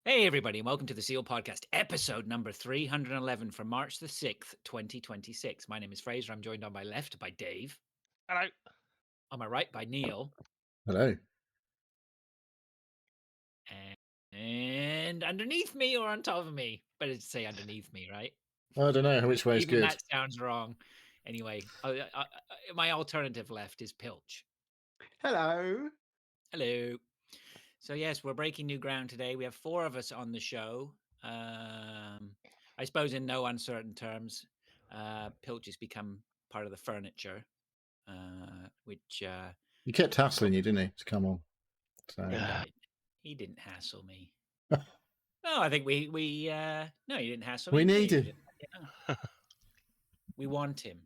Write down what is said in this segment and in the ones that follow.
Hey, everybody, and welcome to the Seal Podcast, episode number 311 for March the 6th, 2026. My name is Fraser. I'm joined on my left by Dave. Hello. On my right by Neil. Hello. And underneath me or on top of me? Better to say underneath me, right? I don't know which way is Even good. that sounds wrong. Anyway, my alternative left is Pilch. Hello. Hello. So yes, we're breaking new ground today. We have 4 of us on the show. I suppose in no uncertain terms, Pilch has become part of the furniture, which He kept hassling you, didn't he, to come on? So he didn't hassle me. No, I think we no, he didn't hassle me. We need him. We want him.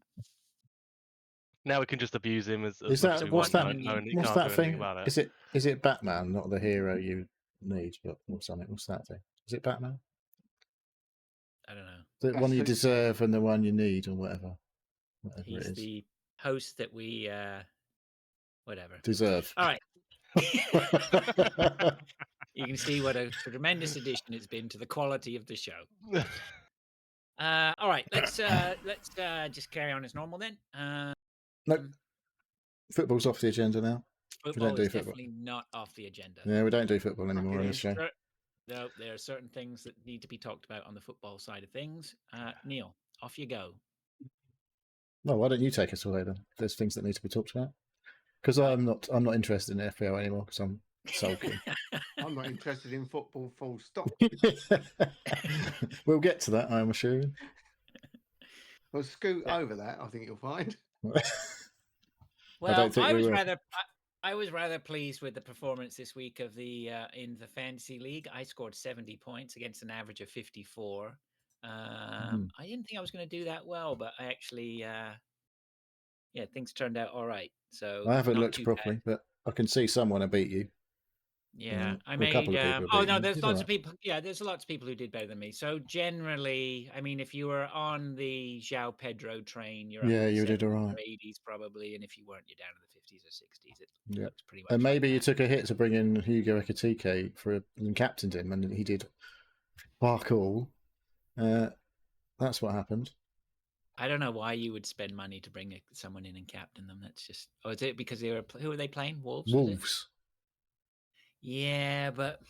Now we can just abuse him as Is much that as what's we that? want, knowing he What's can't that do thing? anything about it. Is it Batman, not the hero you need, but or something? What's that thing? Is it Batman? I don't know. The one you deserve and the one you need, or whatever. He's it is. the host that we whatever Deserve. All right. You can see what a tremendous addition it's been to the quality of the show. All right, let's just carry on as normal then. Nope. Football's off the agenda now. Football do is football. definitely not off the agenda. Yeah, we don't do football anymore on this show. No, there are certain things that need to be talked about on the football side of things. Neil, off you go. Well, why don't you take us away then? There's things that need to be talked about. Because I'm not interested in FPL anymore because I'm sulking. I'm not interested in football, full stop. We'll get to that, I'm assuming. We'll scoot over that, I think you'll find. Well, I I was rather pleased with the performance this week of the in the fantasy league. I scored 70 points against an average of 54. I didn't think I was going to do that well, but I actually, things turned out all right. So I haven't looked properly, but I can see someone will beat you. Yeah, I a made. couple of people Oh no, beat there's you. lots of people. Yeah, there's lots of people who did better than me. So generally, I mean, if you were on the João Pedro train, you're Yeah, up in the you did all 70s right. or 80s probably, and if you weren't, you're down to the 50s or 60s. It Yeah. looks pretty much. And maybe like you that. took a hit to bring in Hugo Ekitike and captained him, and he did fuck all. That's what happened. I don't know why you would spend money to bring someone in and captain them. That's just. Oh, is it because they were? Who are they playing? Wolves. Wolves. Yeah, but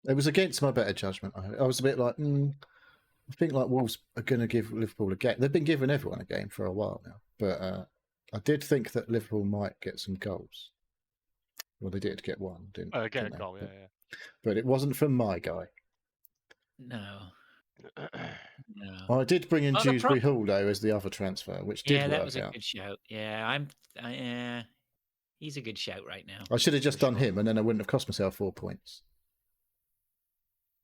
it was against my better judgment. I was a bit like, I think like Wolves are going to give Liverpool a game. They've been giving everyone a game for a while now, but I did think that Liverpool might get some goals. Well, they did get one, didn't they? Get a goal, yeah. But it wasn't from my guy. No. I did bring in Dewsbury Hall though as the other transfer, which did work out. Yeah, that was a good shout. Yeah, he's a good shout right now. I should have just done him, and then I wouldn't have cost myself 4 points.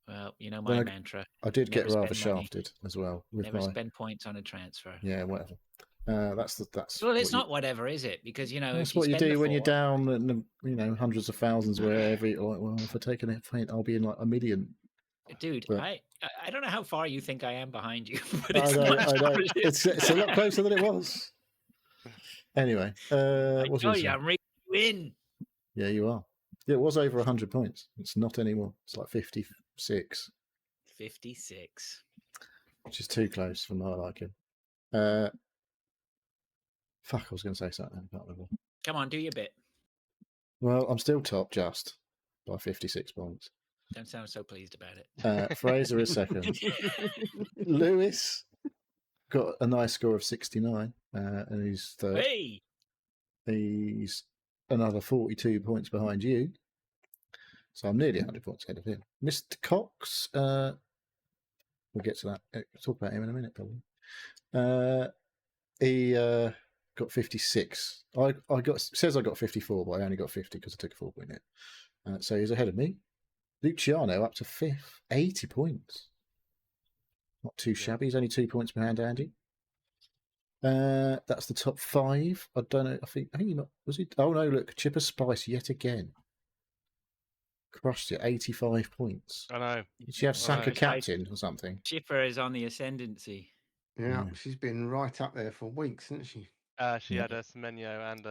Well, you know my mantra. I did get rather shafted as well. Never spend points on a transfer. Yeah, whatever. That's. Well, it's not whatever, is it? Because that's what you do when you're down, and hundreds of thousands. Where if I take a feint, I'll be in like a million. Dude, but I don't know how far you think I am behind you, but I know. It's a lot closer than it was. Anyway, I'm reading you in. Yeah, you are. It was over 100 points. It's not anymore. It's like 56. 56. Which is too close for my liking. Fuck, I was going to say something. I can't remember. Come on, do your bit. Well, I'm still top just by 56 points. Don't sound so pleased about it. Fraser is second. Lewis got a nice score of 69, and he's third. Hey! He's another 42 points behind you. So I'm nearly 100 points ahead of him. Mr. Cox, we'll get to that. We'll talk about him in a minute, probably. He got 56. Says I got 54, but I only got 50 because I took a 4-point hit. So he's ahead of me. Luciano up to 5th, 80 points. Not too shabby. He's only 2 points behind Andy. That's the top 5. I don't know. I think he not was he. Oh no! Look, Chipper Spice yet again. Crushed it, 85 points. I know. Did she have Saka captain or something? Chipper is on the ascendancy. Yeah, she's been right up there for weeks, hasn't she? She had a Semenyo and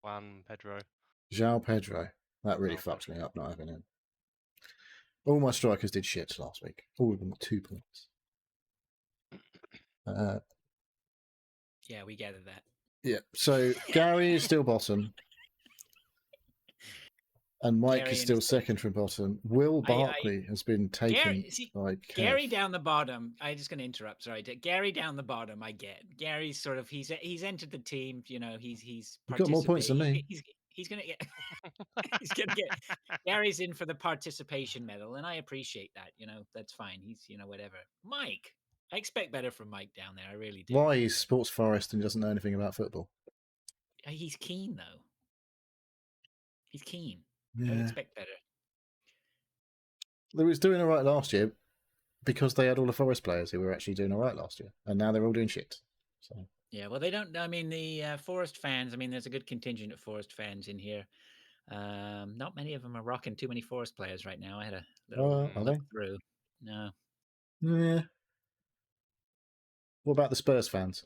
Juan Pedro. João Pedro. That really fucked me up not having him. All my strikers did shit last week. All of them 2 points. Yeah, we gathered that. Yeah. So Gary is still bottom. And Mike Gary is in still his second from bottom. Will I- Barkley has been taken by Kev. Gary down the bottom. I'm just going to interrupt. Sorry, Gary down the bottom. I get Gary's sort of he's entered the team. You know, he's You've got more points than me. He's going to get he's going to get Gary's in for the participation medal, and I appreciate that. You know, that's fine. He's whatever. Mike, I expect better from Mike down there. I really do. Why he's sports forest and doesn't know anything about football? He's keen though. He's keen. I Yeah. would expect better. They was doing all right last year because they had all the Forest players who were actually doing all right last year, and now they're all doing shit. So Yeah, well, they don't. I mean, the Forest fans. I mean, there's a good contingent of Forest fans in here. Not many of them are rocking too many Forest players right now. I had a little are look they? through. No. Yeah. What about the Spurs fans?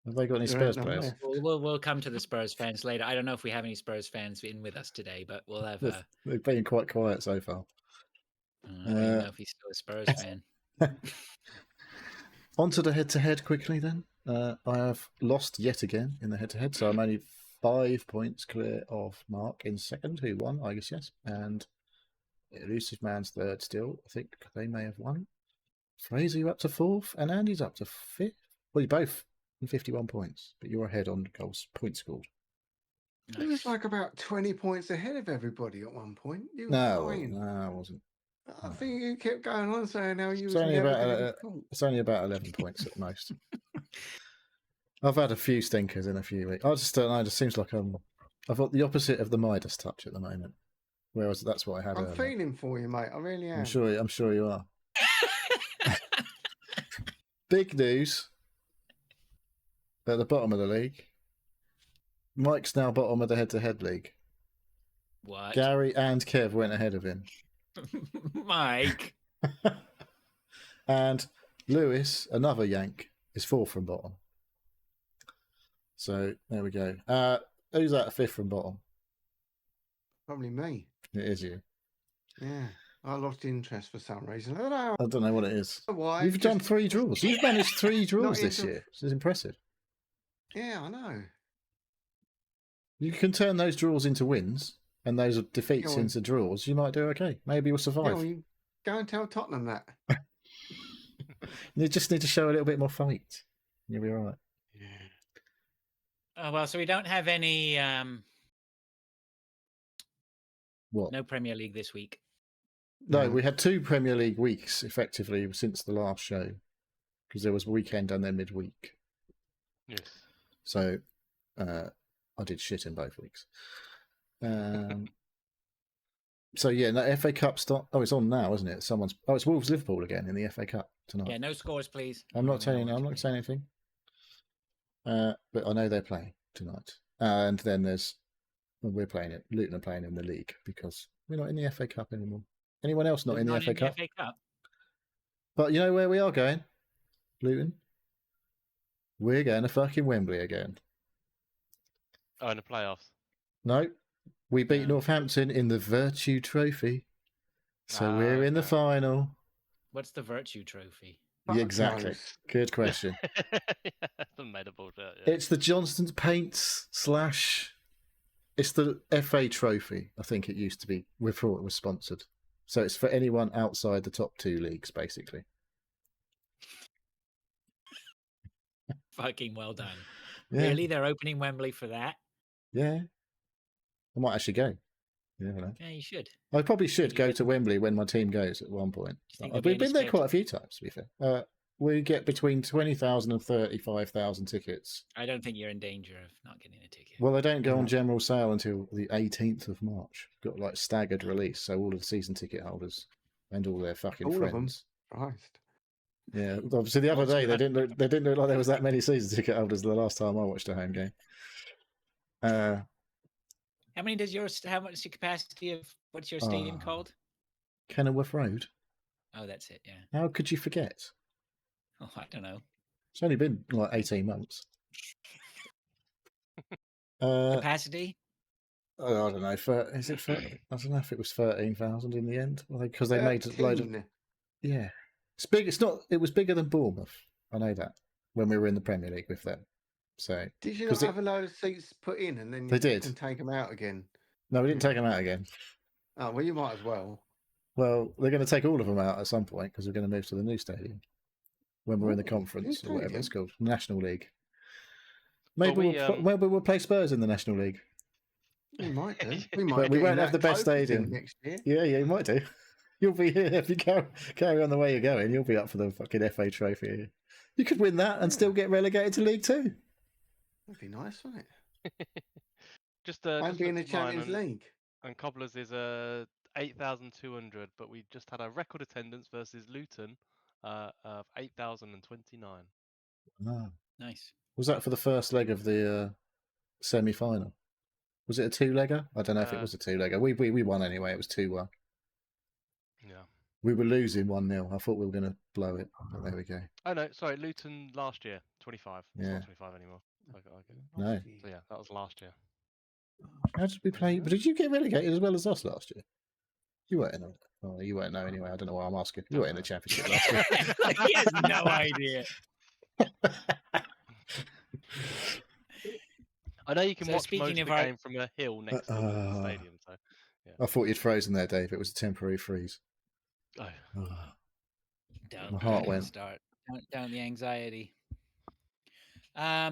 Have they got any Spurs none players? left. We'll come to the Spurs fans later. I don't know if we have any Spurs fans in with us today, but we'll have. They've been quite quiet so far. I don't even know if he's still a Spurs fan. On to the head-to-head quickly then. I have lost yet again in the head-to-head, so I'm only 5 points clear of Mark in second, who won, I guess, yes. And Elusive Man's third still. I think they may have won. Fraser, you're up to fourth, and Andy's up to fifth. Well, you're both on 51 points, but you're ahead on goals points scored. It was like about 20 points ahead of everybody at one point. You were No, fine. I wasn't. I think you kept going on saying how you It's was only never about going to be caught. it's only about 11 points at most. I've had a few stinkers in a few weeks. I just don't know. It just seems like I've got the opposite of the Midas touch at the moment. Whereas that's what I had I'm earlier. feeling for you, mate. I really am. I'm sure you are. Big news at the bottom of the league. Mike's now bottom of the head-to-head league. What? Gary and Kev went ahead of him. Mike. And Lewis, another Yank, is fourth from bottom. So there we go. Who's that fifth from bottom? Probably me. It is you. Yeah. I lost interest for some reason. I don't know what it is. Why? You've done 3 draws. You've managed 3 draws this into- year. This is impressive. Yeah, I know. You can turn those draws into wins and those defeats Go on. into draws. You might do okay. Maybe you'll Yeah, survive. well, you go and tell Tottenham that. You just need to show a little bit more fight. You'll be all right. Yeah. Oh, well, so we don't have any. What? No Premier League this week. No, we had 2 Premier League weeks effectively since the last show because there was weekend and then midweek. Yes. So I did shit in both weeks. So yeah, no, FA Cup start. Oh, it's on now, isn't it? It's Wolves Liverpool again in the FA Cup tonight. Yeah, no scores, please. I'm not saying anything. But I know they're playing tonight, and then we're playing it. Luton are playing in the league because we're not in the FA Cup anymore. Anyone else not in the FA Cup? FA Cup? But you know where we are going, Luton? We're going to fucking Wembley again. Oh, in the playoffs. No, we beat No. Northampton in the Virtue Trophy, so we're in the okay. final. What's the Virtue Trophy? Yeah, exactly. Good question. That's a meta bullshit. Yeah. It's the Johnston's Paints / it's the FA Trophy. I think it used to be. We thought it was sponsored, so it's for anyone outside the top 2 leagues, basically. Fucking well done. Yeah. Really? They're opening Wembley for that? Yeah, I might actually go. You never know. Yeah, you should. I probably should you go get- to Wembley when my team goes at one point. think We've there'll be been any there quite a few times, to be fair. We get between 20,000 and 35,000 tickets. I don't think you're in danger of not getting a ticket. Well, they don't go on general sale until the 18th of March. Got like staggered release, so all of the season ticket holders and all their fucking All of them? friends. Christ. Yeah, obviously the other Also, day they that- didn't look like there was that many season ticket holders the last time I watched a home game. How much is your capacity of what's your stadium Ah. called? Kenilworth Road. Oh, that's it. Yeah. How could you forget? Oh, I don't know. It's only been like 18 months. Uh, Capacity? Oh, I don't know. Is it? I don't know if it was 13,000 in the end because they made a load of. 13. Yeah, it's big. It's not. It was bigger than Bournemouth. I know that when we were in the Premier League with them. So Did you not have a load of seats put in and then they did and take them out again? No, we didn't take them out again. Oh well, you might as well. Well, they're going to take all of them out at some point because we're going to move to the new stadium when we're in the conference or whatever it's called, National League. Maybe we'll play Spurs in the National League. We might do. We might. But we won't have the best stadium next year. Yeah, you might do. You'll be here if you carry on the way you're going. You'll be up for the fucking FA Trophy. You could win that and still get relegated to League Two. That'd be nice, wouldn't it? Just be in the Champions League. And Cobblers is 8,200, but we just had a record attendance versus Luton of 8,029. Oh. Nice. Was that for the first leg of the semi-final? Was it a two-legger? I don't know if it was a two-legger. We won anyway. It was 2-1. Yeah. We were losing 1-0. I thought we were going to blow it, but there we go. Oh no, sorry, Luton last year, 25. It's not 25 anymore. No. So yeah, that was last year. How did we play? But did you get relegated as well as us last year? You weren't in it. Oh, you weren't know anyway. I don't know why I'm asking. You weren't in the Championship last year. He has no idea. I know you can watch most of the game from a hill next to the stadium. So, yeah. I thought you'd frozen there, Dave. It was a temporary freeze. Oh. My heart went. Start down the anxiety.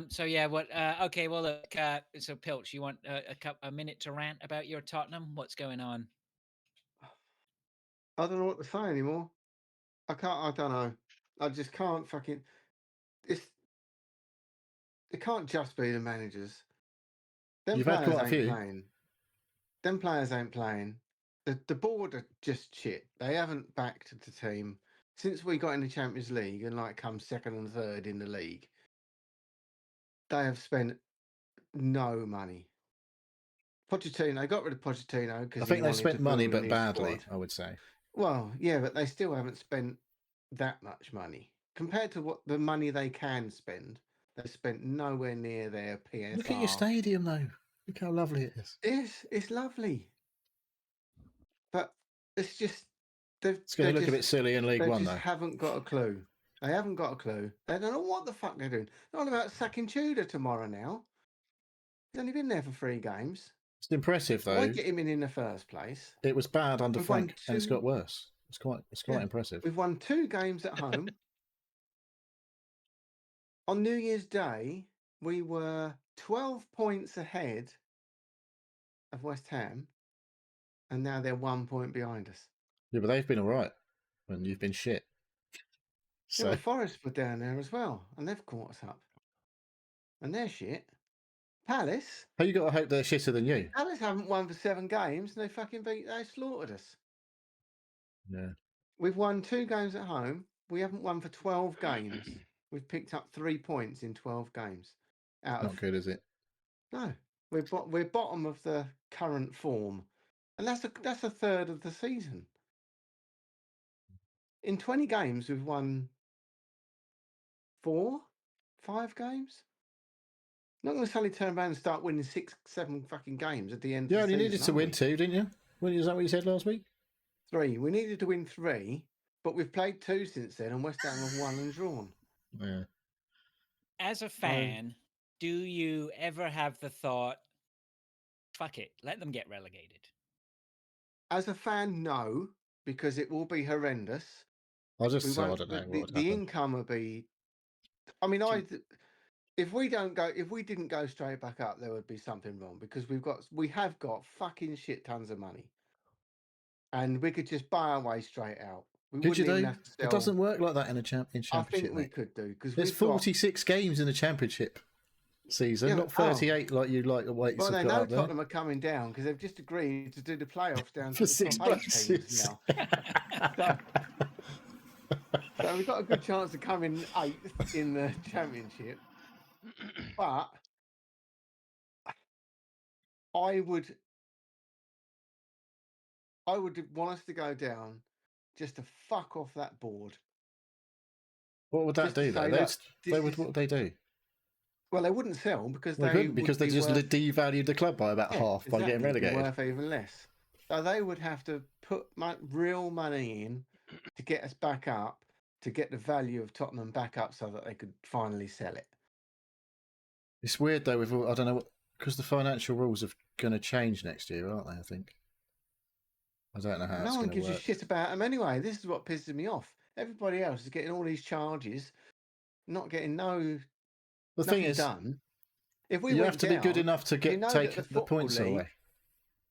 So yeah, what? Okay, well, look. So Pilch, you want a minute to rant about your Tottenham? What's going on? I don't know what to say anymore. I don't know. I just can't fucking. It can't just be the managers. Them players ain't playing. Them players ain't playing. The board are just shit. They haven't backed the team since we got in the Champions League and come second and third in the league. They have spent no money. Pochettino, they got rid of Pochettino because I think they spent money, but badly, I would say. Well, yeah, but they still haven't spent that much money compared to what the money they can spend. They spent nowhere near their PSR. Look at your stadium, though. Look how lovely it is. It's lovely, but it's just it's going to look a bit silly in League One, though. They haven't got a clue. They haven't got a clue. They don't know what the fuck they're doing. They're on about sacking Tudor tomorrow now. He's only been there for 3 games. It's impressive, though. Why get him in the first place? It was bad under Frank, and it's got worse. It's quite impressive. We've won 2 games at home. On New Year's Day, we were 12 points ahead of West Ham, and now they're 1 point behind us. Yeah, but they've been all right, and you've been shit. So Forest were down there as well, and they've caught us up. And they're shit. Palace. How you got to hope they're shitter than you? Palace haven't won for 7 games, and they slaughtered us. Yeah. We've won 2 games at home. We haven't won for 12 games. We've picked up 3 points in 12 games. Not good, is it? No, we're bottom of the current form, and that's a third of the season. In 20 games, we've won 4, 5 games. Not going to suddenly turn around and start winning 6, 7 fucking games at the end. Yeah, and you needed to win 2, didn't you? Is that what you said last week? 3. We needed to win 3, but we've played 2 since then, and West Ham have won and drawn. Yeah. As a fan, do you ever have the thought, fuck it, let them get relegated? As a fan, no, because it will be horrendous. I don't know. The income will be. I mean, if we didn't go straight back up, there would be something wrong because we have got fucking shit tons of money, and we could just buy our way straight out. Could you do? It doesn't work like that in a championship. I think we could do because there's 46 games in the championship season, not 38 like you'd like to wait. Well, they know Tottenham are coming down because they've just agreed to do the playoffs down for to the top 8 teams now. So we've got a good chance of coming 8th in the championship. But I would want us to go down just to fuck off that board. What would that do, though? What would they do? Well, they wouldn't sell because They couldn't, because they just devalued the club by about half by getting relegated. Worth even less. So they would have to put real money in to get us back up, to get the value of Tottenham back up so that they could finally sell it. It's weird though, with I don't know, because the financial rules are going to change next year, aren't they? I think. I don't know how No one gives a shit about them anyway. This is what pisses me off. Everybody else is getting all these charges, not getting nothing done. If we you have to be good enough to take the points away.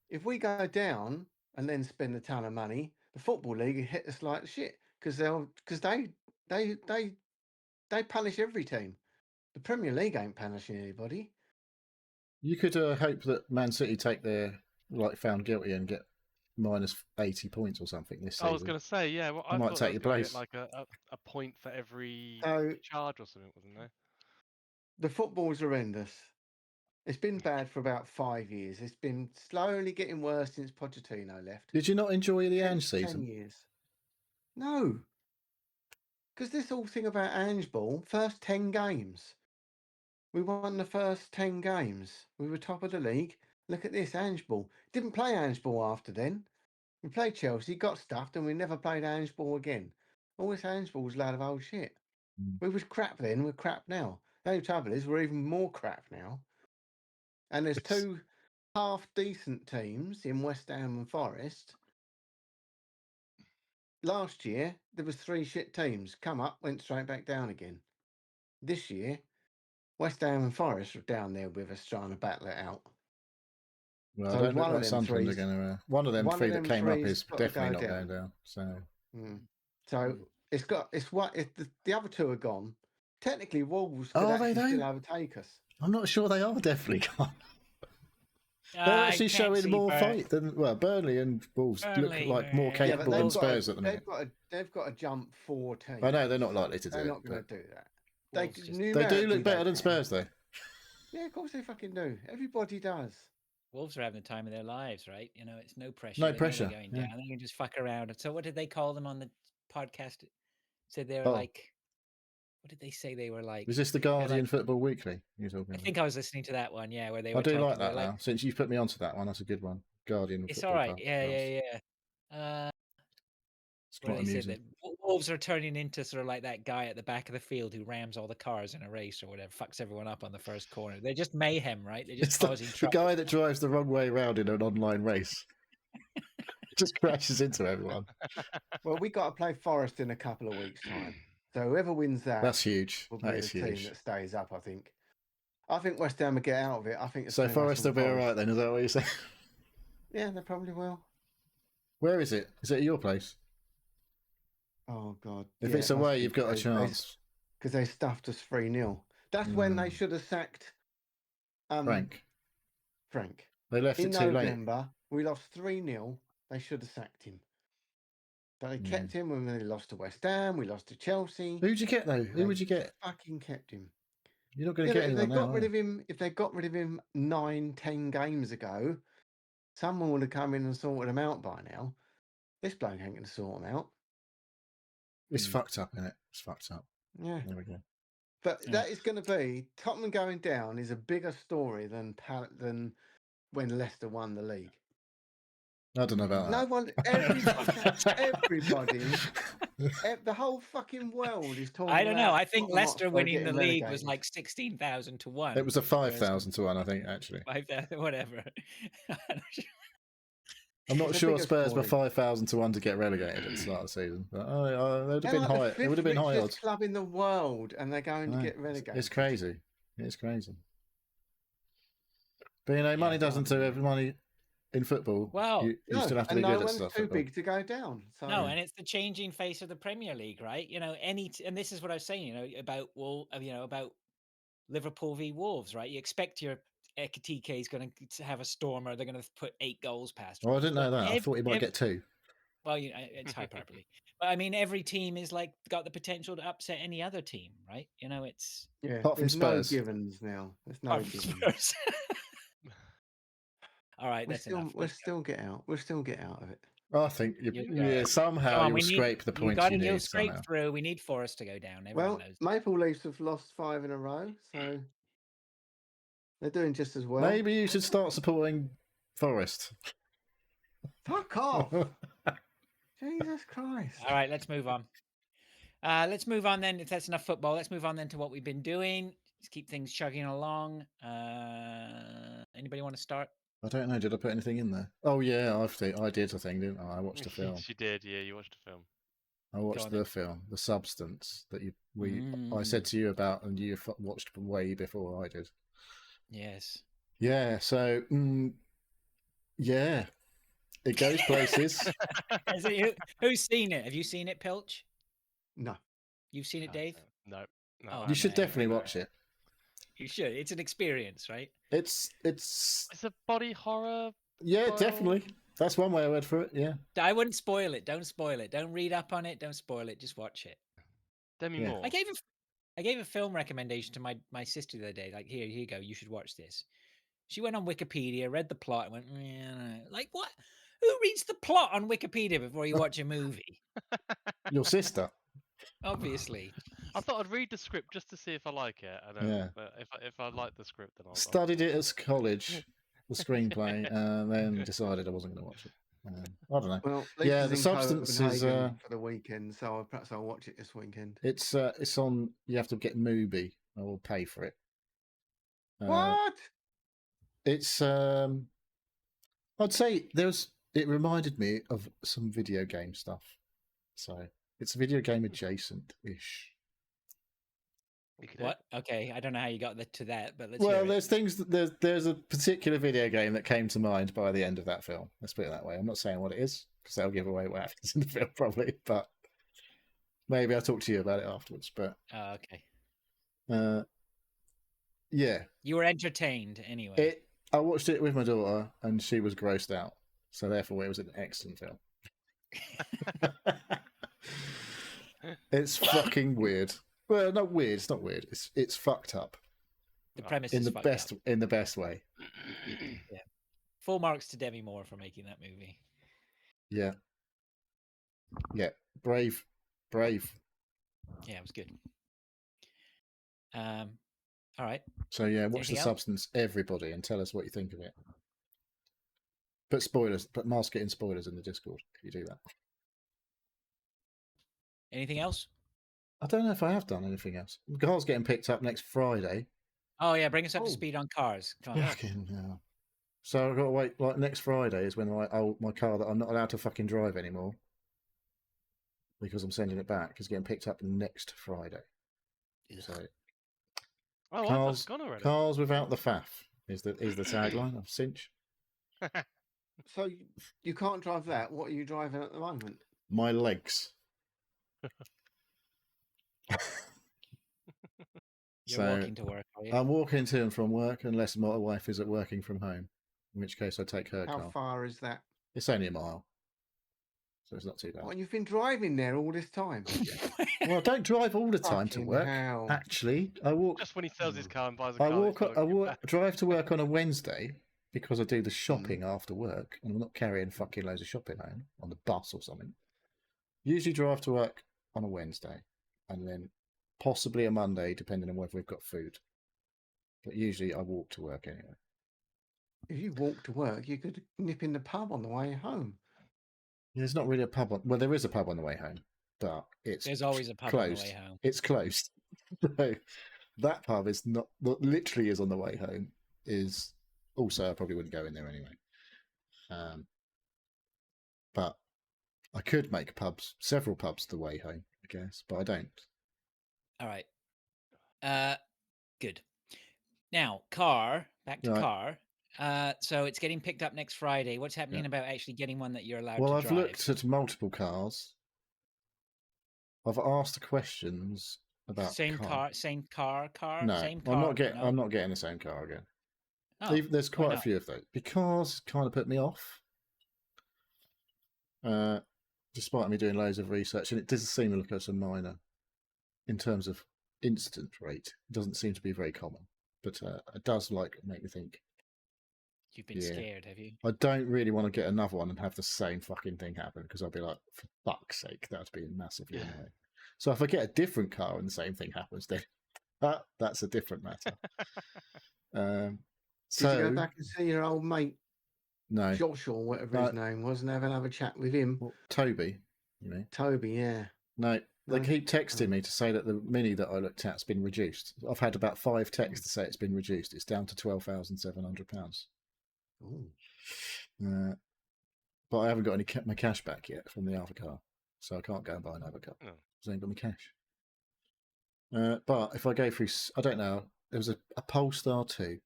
If we go down and then spend a ton of money, the Football League hit us like shit because they punish every team. The Premier League ain't punishing anybody. You could hope that Man City take their found guilty and get minus 80 points or something this season. I was going to say, yeah. Well, I might take your place. Like a point for every charge or something, wasn't there? The football's horrendous. It's been bad for about 5 years. It's been slowly getting worse since Pochettino left. Did you not enjoy the Ange season? 10 years. No. Because this whole thing about Ange Ball, first 10 games. We won the first 10 games. We were top of the league. Look at this, Ange Ball. Didn't play Ange Ball after then. We played Chelsea, got stuffed, and we never played Ange Ball again. All this Ange Ball's a load of old shit. We was crap then, we're crap now. The only trouble is we're even more crap now. And there's two half-decent teams in West Ham and Forest. Last year, there was 3 shit teams. Come up, went straight back down again. This year, West Ham and Forest are down there with us trying to battle it out. Well, so I don't know what Sunderland are going to... One of them three that came up is definitely not going down. So the other 2 are gone. Technically, Wolves could still overtake us. I'm not sure they are definitely gone. They're actually showing more fight than Burnley and Wolves look like more capable than Spurs at the minute. They've got to jump 4 teams. I know they're not likely to do it. They're not going to do that. They do look better than Spurs, though. Yeah, of course they fucking do. Everybody does. Wolves are having the time of their lives, right? You know, it's no pressure. No pressure. Going down. They can just fuck around. So, what did they call them on the podcast? Said they were like. What did they say they were like? Was this the Guardian Football Weekly you're talking about? I think I was listening to that one, yeah, where they were I do like that now. Since you've put me onto that one, that's a good one. Guardian It's Football. All right, yeah. They said that Wolves are turning into sort of like that guy at the back of the field who rams all the cars in a race or whatever, fucks everyone up on the first corner. They're just mayhem, right? They're just causing trouble. The guy that drives the wrong way around in an online race. Just crashes into everyone. Well, we got to play Forest in a couple of weeks' time. So whoever wins that's huge. Will be the team that stays up, I think. I think West Ham will get out of it. I think so. Forest will be all right then. Is that what you're saying? Yeah, they probably will. Where is it? Is it at your place? Oh God! If it's away, you've got a chance. Because they stuffed us 3-0. That's when they should have sacked Frank. They left it too late. In November, we lost 3-0. They should have sacked him. But they kept him when they lost to West Ham. We lost to Chelsea. Who'd you get though? Who would you get? Fucking kept him. You're not going to get anyone now. If they got rid of him 9-10 games ago, someone would have come in and sorted him out by now. This bloke ain't going to sort him out. It's fucked up, isn't it? It's fucked up. Yeah. There we go. But that is going to be Tottenham going down is a bigger story than when Leicester won the league. I don't know about that. No one, everybody, the whole fucking world is talking. I don't know. I think Leicester winning the league was like 16,000 to 1. It was a 5,000 to 1, I think, actually. 5,000, whatever. I'm not sure Spurs were 5,000 to 1 to get relegated at the start of the season, but they would have been high. It would have been high odds. Club in the world, and they're going to get relegated. It's crazy. It's crazy. But money doesn't do everybody. In football, you still have to be good at stuff. Too big to go down. So. No, and it's the changing face of the Premier League, right? And this is what I was saying, about Liverpool v Wolves, right? You expect your Ekitike is going to have a stormer. They're going to put 8 goals past. Oh, I didn't know that. I thought he might get 2. Well, it's hyperbole. But I mean, every team is got the potential to upset any other team, right? It's apart from Spurs. No givens now. There's no givens. All right, that's enough. We'll still get out. We'll still get out of it. I think somehow you'll scrape the points you need. You'll scrape through. We need Forest to go down. Maple Leafs have lost 5 in a row, so They're doing just as well. Maybe you should start supporting Forest. Fuck off! Jesus Christ! All right, let's move on. Let's move on then. If that's enough football, let's move on then to what we've been doing. Let's keep things chugging along. Anybody want to start? I don't know. Did I put anything in there? Oh yeah, I did. I think, didn't I? I watched a film. Yes, you did. Yeah, you watched a film. I watched the film, The Substance, that I said to you about, and you watched way before I did. Yes. Yeah. So, yeah, it goes places. Who's seen it? Have you seen it, Pilch? No. You've seen it, Dave? No. Oh, you should definitely watch it. You should. It's an experience, right? It's a body horror. Yeah, definitely. That's one way I went for it. Yeah. I wouldn't spoil it. Don't spoil it. Don't read up on it. Don't spoil it. Just watch it. Demi Moore. I gave a film recommendation to my sister the other day. Like, here you go. You should watch this. She went on Wikipedia, read the plot, and went, like, what? Who reads the plot on Wikipedia before you watch a movie? Your sister. Obviously. I thought I'd read the script just to see if I like it. And if I like the script, then I'll studied it at college, the screenplay, and then decided I wasn't going to watch it. I don't know. Well, The Substance is for the weekend, so perhaps I'll watch it this weekend. It's on. You have to get Mubi. I will pay for it. What? It's I'd say it reminded me of some video game stuff. So it's video game adjacent-ish. What? Okay, I don't know how you got to that, but let's hear it. There's things. There's a particular video game that came to mind by the end of that film. Let's put it that way. I'm not saying what it is because that'll give away what happens in the film probably. But maybe I'll talk to you about it afterwards. But okay. Yeah. You were entertained anyway. I watched it with my daughter, and she was grossed out. So therefore, it was an excellent film. It's fucking weird. Well, not weird. It's not weird. It's fucked up. The premise in is the fucked best up. in the best way. Yeah. Full marks to Demi Moore for making that movie. Yeah. Yeah. Brave. Yeah, it was good. All right. So yeah, watch Anything The else? Substance, everybody, and tell us what you think of it. Put mask it in spoilers in the Discord if you do that. Anything else? I don't know if I have done anything else. The car's getting picked up next Friday. Oh yeah, bring us up to speed on cars. Come on. Fucking hell. So I've got to wait. Like next Friday is when my car that I'm not allowed to fucking drive anymore because I'm sending it back is getting picked up next Friday. So cars without the faff is the tagline of Cinch. So you can't drive that. What are you driving at the moment? My legs. You're walking to work, are you? I'm walking to and from work unless my wife is at working from home, in which case I take her car. How far is that? It's only a mile, so it's not too bad. Well, you've been driving there all this time. Well, I don't drive all the time to work. Hell. Actually, I walk. Just when he sells his car and buys a car. I drive to work on a Wednesday because I do the shopping after work, and I'm not carrying fucking loads of shopping home on the bus or something. Usually drive to work on a Wednesday, and then possibly a Monday, depending on whether we've got food. But usually I walk to work anyway. If you walk to work, you could nip in the pub on the way home. There's not really a pub well, there is a pub on the way home, but there's always a pub closed. on the way home. It's closed. So that pub is not what literally is on the way home. Is also I probably wouldn't go in there anyway. But I could make several pubs the way home, I guess, but I don't. All right. Good. Now, back to car. So it's getting picked up next Friday. What's happening about actually getting one that you're allowed to drive? Well, I've looked at multiple cars. I've asked questions about same car. No, same car. I'm not getting the same car again. Oh, there's quite a few of those because it kind of put me off. Despite me doing loads of research, and it does seem to look at some minor in terms of incident rate. It doesn't seem to be very common, but it does make me think. You've been scared, have you? I don't really want to get another one and have the same fucking thing happen because I'll be like, for fuck's sake, that'd be massively annoying. So if I get a different car and the same thing happens, then that's a different matter. Did you go back and see your old mate? No. Josh or whatever his name was, and have another chat with him. Well, Toby, you mean? Toby, yeah. No, they keep texting me to say that the Mini that I looked at's been reduced. I've had about 5 texts to say it's been reduced. It's down to £12,700. But I haven't got my cash back yet from the other car, so I can't go and buy another car. I ain't got my cash. But if I go through, I don't know. There was a Polestar 2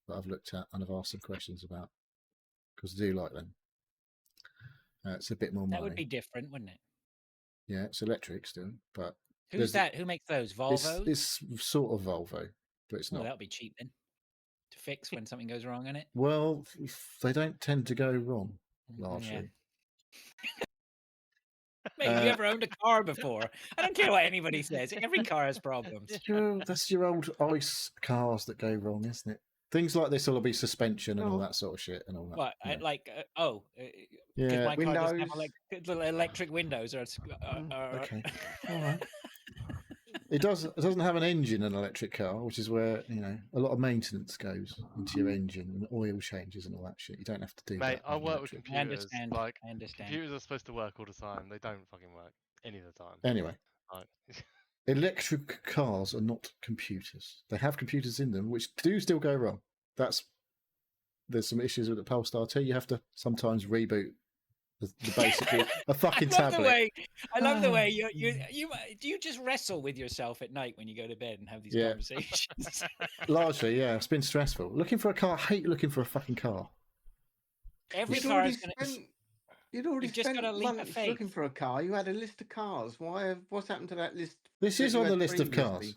that I've looked at and I've asked some questions about because I do like them. It's a bit more money. That would be different, wouldn't it? Yeah, it's electric still, but who's that? Who makes those? Volvo? It's sort of Volvo, but it's not. That'll be cheap then to fix when something goes wrong in it. Well, they don't tend to go wrong largely. Yeah. Mate, have you ever owned a car before? I don't care what anybody says. Every car has problems. That's your old ice cars that go wrong, isn't it? Things like this will be suspension and all that sort of shit and all that. What? Yeah. Because my car doesn't have electric windows. Okay, all right. It doesn't have an engine, an electric car, which is where a lot of maintenance goes into your engine and oil changes and all that shit. You don't have to do that. Mate, I work with computers. I understand. Computers are supposed to work all the time. They don't fucking work any of the time. Anyway, electric cars are not computers. They have computers in them, which do still go wrong. There's some issues with the Polestar 2. You have to sometimes reboot the basically a fucking tablet. I love the way do you just wrestle with yourself at night when you go to bed and have these conversations? Largely, yeah. It's been stressful. Looking for a car. I hate looking for a fucking car. Every car is going to... You'd already spent months looking for a car. You had a list of cars. What's happened to that list? This is on the list of cars.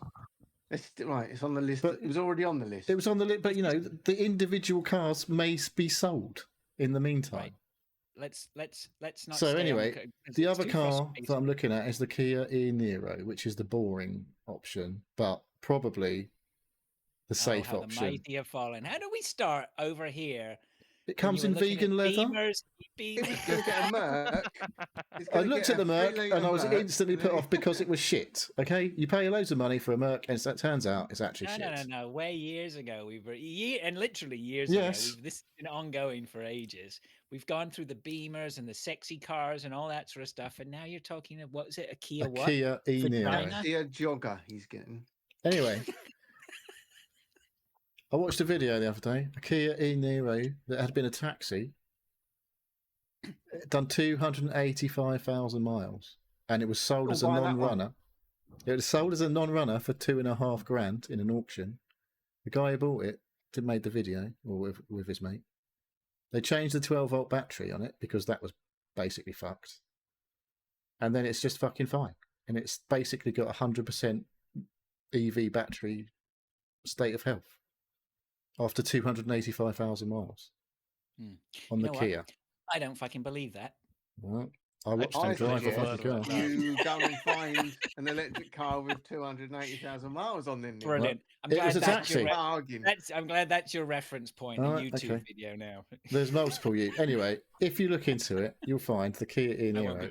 It's on the list. But it was already on the list. It was on the list, but the individual cars may be sold in the meantime. Right. Let's not. So anyway, the other car that I'm looking at is the Kia e-Niro, which is the boring option, but probably the safe option. The mighty have fallen. How do we start over here? It comes in vegan leather. I looked at the Merc and I was instantly put off because it was shit. Okay, you pay loads of money for a Merc, and it turns out it's actually shit. No. Way years ago, literally years ago. This has been ongoing for ages. We've gone through the Beamers and the sexy cars and all that sort of stuff, and now you're talking of what was it? A Kia what? Kia e-Niro. Kia Jogger. He's getting. Anyway. I watched a video the other day, a Kia e-Niro that had been a taxi, done 285,000 miles, and it was sold as a non-runner. It was sold as a non-runner for $2,500 in an auction. The guy who bought it made the video, or with his mate. They changed the 12-volt battery on it because that was basically fucked. And then it's just fucking fine. And it's basically got 100% EV battery state of health. After 285,000 miles on the Kia. What? I don't fucking believe that. Well, I watched them drive a fucking car. You go and find an electric car with 280,000 miles on them. Brilliant. It was a taxi. I'm glad that's your reference point in YouTube video now. There's multiple. Anyway, if you look into it, you'll find the Kia e-Niro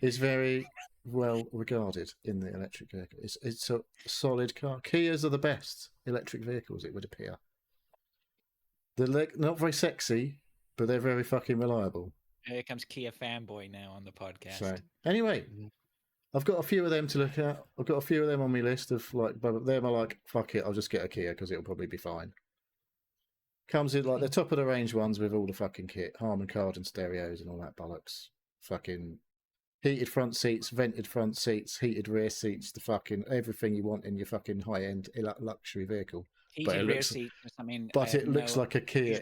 is very well regarded in the electric vehicle. It's a solid car. Kias are the best electric vehicles, it would appear. They're not very sexy, but they're very fucking reliable. Here comes Kia fanboy now on the podcast. So, anyway, I've got a few of them to look at. I've got a few of them on my list of but them are like, fuck it, I'll just get a Kia because it'll probably be fine. Comes in like the top of the range ones with all the fucking kit, Harman Kardon stereos and all that bollocks. Fucking heated front seats, vented front seats, heated rear seats, the fucking everything you want in your fucking high-end luxury vehicle. Heated rear seats. It looks like a Kia.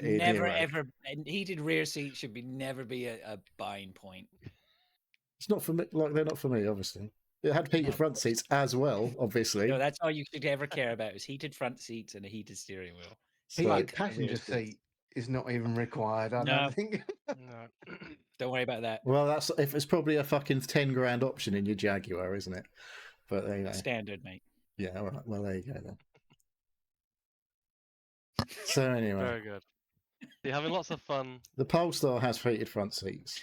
Heated rear seats should never be a buying point. It's not for me. They're not for me, obviously. It had heated front seats as well, obviously. No, that's all you should ever care about is heated front seats and a heated steering wheel. Heated passenger seat is not even required. I don't think. No, don't worry about that. Well, it's probably a fucking $10,000 option in your Jaguar, isn't it? But there you go. Standard, mate. Yeah. All right. Well, there you go then. So anyway, very good. You're having lots of fun. The Polestar has heated front seats.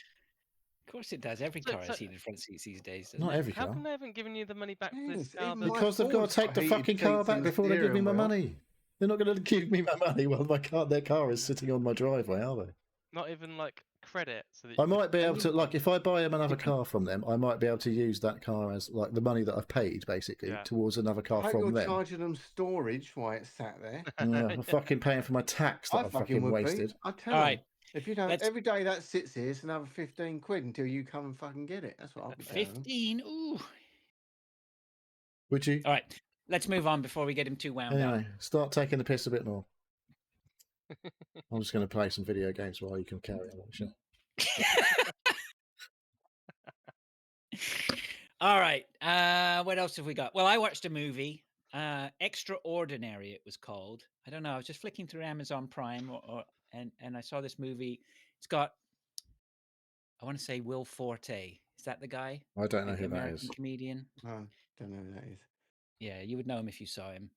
Of course it does. Every car has heated front seats these days. Not every car. How come they haven't given you the money back for this car? Because they've got to take the fucking car back before they give me my money. They're not going to give me my money while their car is sitting on my driveway, are they? Not even like credit, so that I might be able to, like, if I buy them another You can- car from them, I might be able to use that car as like the money that I've paid, basically, Yeah. towards another I car hope from you're them. charging them storage while it's sat there. I'm fucking paying for my tax that I I've fucking would wasted. be. I tell All them. right. If you don't, Let's- every day that sits here, it's another 15 quid until you come and fucking get it. That's what I'll be telling them. 15. Ooh. Would you? All right. Let's move on before we get him too wound up. Anyway, start taking the piss a bit more. I'm just going to play some video games while you can carry on. Sure. All right. What else have we got? Well, I watched a movie. Extraordinary, it was called. I don't know. I was just flicking through Amazon Prime, and I saw this movie. It's got, I want to say, Will Forte. Is that the guy? I don't know The who that American is. comedian. No, don't know who that is. Yeah, you would know him if you saw him.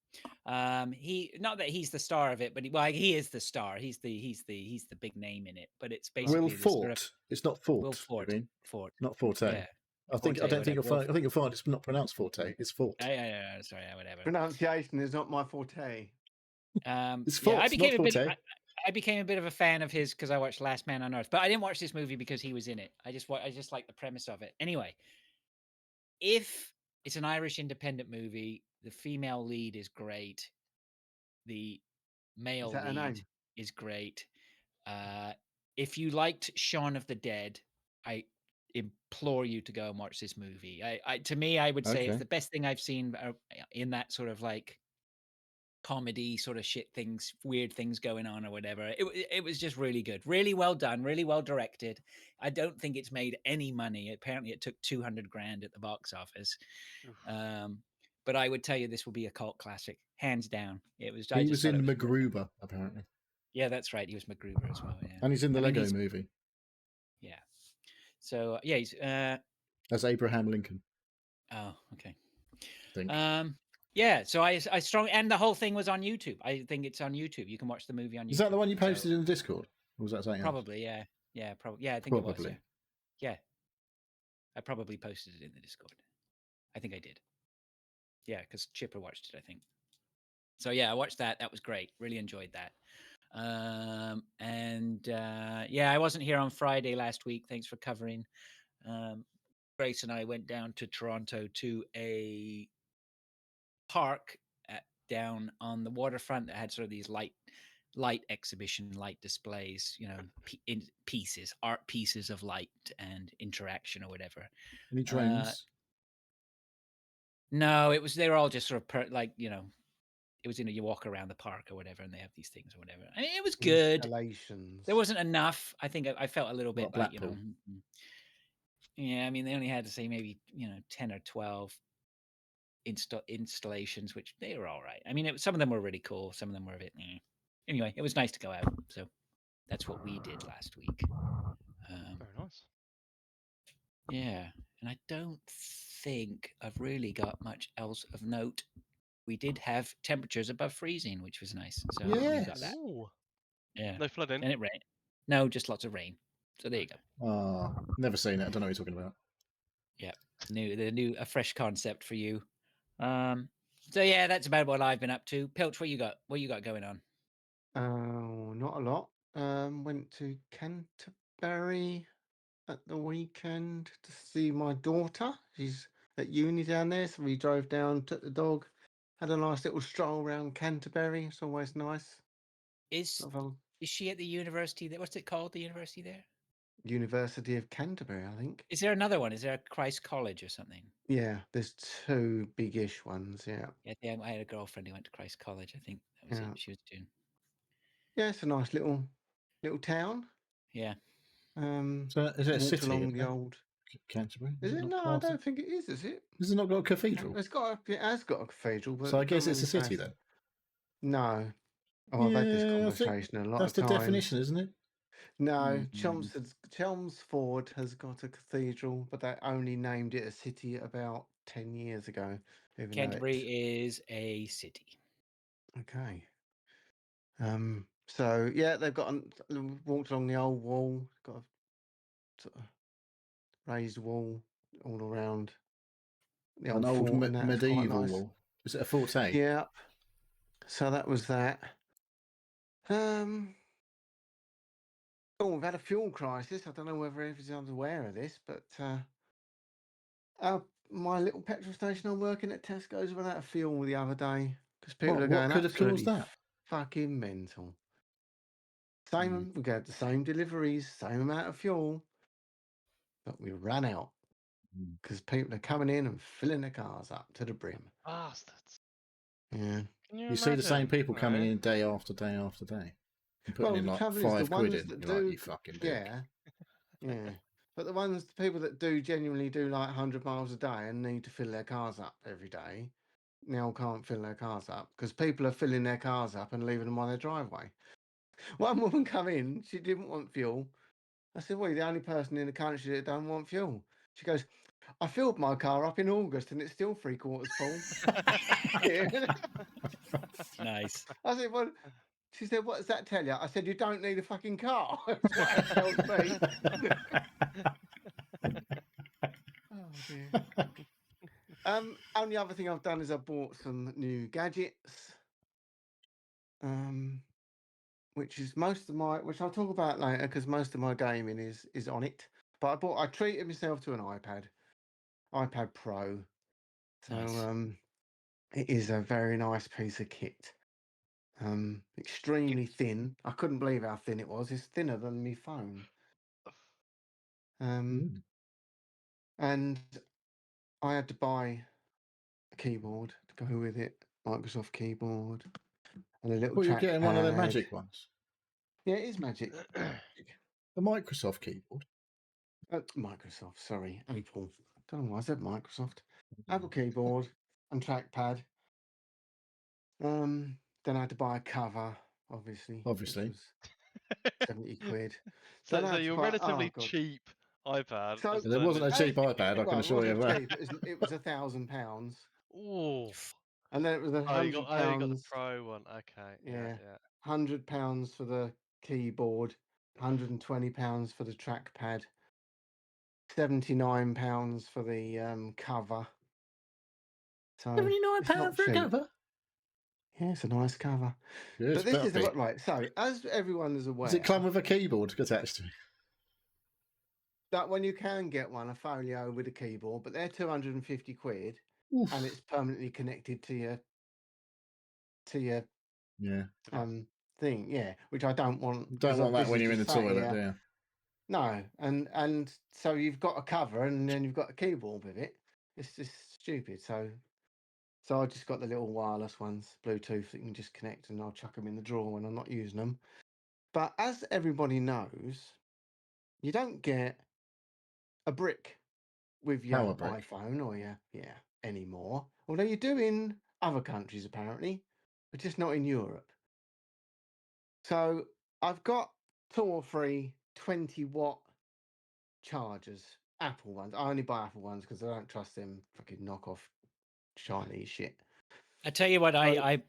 He, not that he's the star of it, but he is the star. He's the big name in it. But it's basically Will this sort Fort. of It's not Fort. Will Fort. I mean, Fort. not Forte. Yeah. I don't Forte, think you'll whatever. find. I think you'll find it's not pronounced Forte. It's Fort. Yeah, sorry, whatever. Pronunciation is not my forte. It's Yeah, Fort, I became not a bit. Forte. I became a bit of a fan of his because I watched Last Man on Earth, but I didn't watch this movie because he was in it. I just like the premise of it. Anyway, if it's an Irish independent movie, the female lead is great. The male that her lead name? is great. If you liked Shaun of the Dead, I implore you to go and watch this movie. To me, I would say it's Okay. the best thing I've seen in that sort of like comedy sort of shit things, weird things going on or whatever. It was just really good, really well done, really well directed. I don't think it's made any money. Apparently, it took 200 grand at the box office. But I would tell you this will be a cult classic, hands down. It was. He was in MacGruber, apparently. Yeah, that's right. He was MacGruber as well. Yeah, and he's in the Lego movie. Yeah. So yeah, he's as Abraham Lincoln. Oh, okay. I think. Yeah, so I strongly, and the whole thing was on YouTube. I think it's on YouTube. You can watch the movie on YouTube. Is that the one you posted in the Discord? Or was that something probably, else? Yeah, probably. Yeah, I think it was. Yeah. I probably posted it in the Discord. I think I did. Yeah, because Chipper watched it, I think. So yeah, I watched that. That was great. Really enjoyed that. Yeah, I wasn't here on Friday last week. Thanks for covering. Grace and I went down to Toronto to a park down on the waterfront that had sort of these light exhibition, light displays, you know, art pieces of light and interaction or whatever. Any drones? No, they were all just sort of like, you know, it was you walk around the park or whatever, and they have these things or whatever. I mean, it was good. There wasn't enough. I think I felt a little bit like, you know, yeah. I mean, they only had to say maybe 10 or 12 installations, which they were all right. I mean, some of them were really cool. Some of them were a bit. Anyway, it was nice to go out. So that's what we did last week. Very nice. Yeah, and I don't think I've really got much else of note. We did have temperatures above freezing, which was nice. So we got that. Ooh. Yeah. No flooding. And it rained. No, just lots of rain. So there you go. Oh, never seen it. I don't know what you're talking about. Yeah, a fresh concept for you. So yeah, that's about what I've been up to. Pilch, what you got? What you got going on? Not a lot. Went to Canterbury at the weekend to see my daughter. She's at uni down there, so we drove down, took the dog, had a nice little stroll around Canterbury. It's always nice. Is she at the university there? What's it called? The university there? University of Canterbury, I think. Is there another one? Is there a Christ College or something? Yeah, there's two biggish ones. Yeah. Yeah, I had a girlfriend who went to Christ College. I think that was it. She was doing. Yeah, it's a nice little town. Yeah. So is it a city? Along the old Canterbury? Is it? No, I don't think it is. Is it? Has it not got a cathedral? It has got a cathedral, but so I guess it's a city then. No. Oh, I've had this conversation a lot of times. That's the definition, isn't it? No, Chelmsford has got a cathedral, but they only named it a city about 10 years ago. Canterbury is a city. Okay. So yeah, they've walked along the old wall, got a sort of raised wall all around the old an old fort, medieval nice. wall. Is it a fort? Yeah. So that was that. Oh, we've had a fuel crisis. I don't know whether everyone's aware of this, but my little petrol station I'm working at, Tesco's, ran out of fuel the other day because people are going what could have caused absolutely that? fucking mental. We got the same deliveries, same amount of fuel, but we ran out because people are coming in and filling their cars up to the brim. Bastards. Yeah. Can you You see the same people coming right? in day after day after day. And putting in the like trouble is the £5 ones in. that You're like, do, you fucking dick. yeah. But the people that do genuinely do like 100 miles a day and need to fill their cars up every day, now can't fill their cars up because people are filling their cars up and leaving them on their driveway. One woman come in, she didn't want fuel. I said, well, you're the only person in the country that don't want fuel. She goes, I filled my car up in August and it's still 3/4 full. Nice. I said, well, she said, what does that tell you? I said, you don't need a fucking car. That's what it tells me. Oh, dear. Only other thing I've done is I bought some new gadgets. Which is which I'll talk about later because most of my gaming is on it. But I treated myself to an iPad Pro. So Nice. it is a very nice piece of kit. Extremely thin. I couldn't believe how thin it was. It's thinner than my phone. And I had to buy a keyboard to go with it, Microsoft keyboard, and a little Well, you're getting one of the trackpad. magic ones. Yeah, it is magic. The Microsoft keyboard. Microsoft, sorry, Apple. Don't know why I said Microsoft. Apple keyboard and trackpad. Then I had to buy a cover, obviously. Which was 70 quid. So you're relatively cheap iPad. So there wasn't a cheap iPad, I can assure you of that. Cheap. It was £1,000. Oh. And then it was £100. You got the Pro one. Okay. Yeah. £100 for the keyboard, £120 for the trackpad, £79 for the cover. So £79 for a cover? Yeah, it's a nice cover. Yeah, but this is right. So, as everyone is aware, does it come with a keyboard attached to it? That when you can get one, a folio with a keyboard, but they're 250 quid, and it's permanently connected to your thing. Yeah, which I don't want. You don't want that when you're in the toilet, do you? No, and so you've got a cover, and then you've got a keyboard with it. It's just stupid. So I just got the little wireless ones, Bluetooth, that you can just connect, and I'll chuck them in the drawer when I'm not using them. But as everybody knows, you don't get a brick with your iPhone or anymore. Although you do in other countries apparently, but just not in Europe. So I've got 2 or 3 20-watt chargers, Apple ones. I only buy Apple ones because I don't trust them fucking knockoff Chinese shit. I tell you what, I'm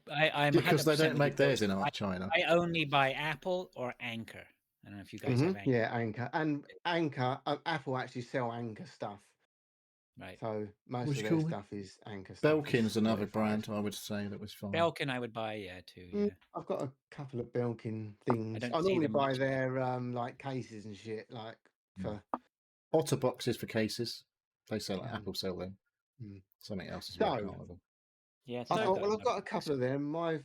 because they don't make theirs in China. I only buy Apple or Anchor. I don't know if you guys have Anchor. Yeah, Anchor. And Anchor, Apple actually sell Anchor stuff. Right. So most of their stuff is Anchor stuff. Belkin's another brand, I would say, that was fine. Belkin I would buy, too. Yeah. I've got a couple of Belkin things. I normally buy their like cases and shit, like for Otter boxes for cases. They sell Apple sell them. Something else is working on them. Yeah, I thought, well, I've got a couple of them. My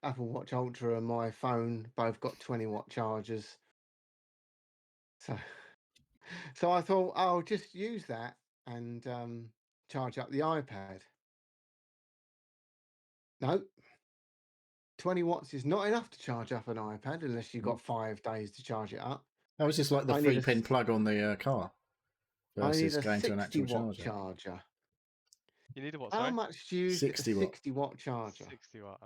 Apple Watch Ultra and my phone both got 20-watt chargers. So I thought I'll just use that and charge up the iPad. No, 20 watts is not enough to charge up an iPad unless you've got 5 days to charge it up. Oh, it's just like the 3-pin plug on the car versus going to an actual charger. You need a what? How much do you 60-watt charger? 60 watt.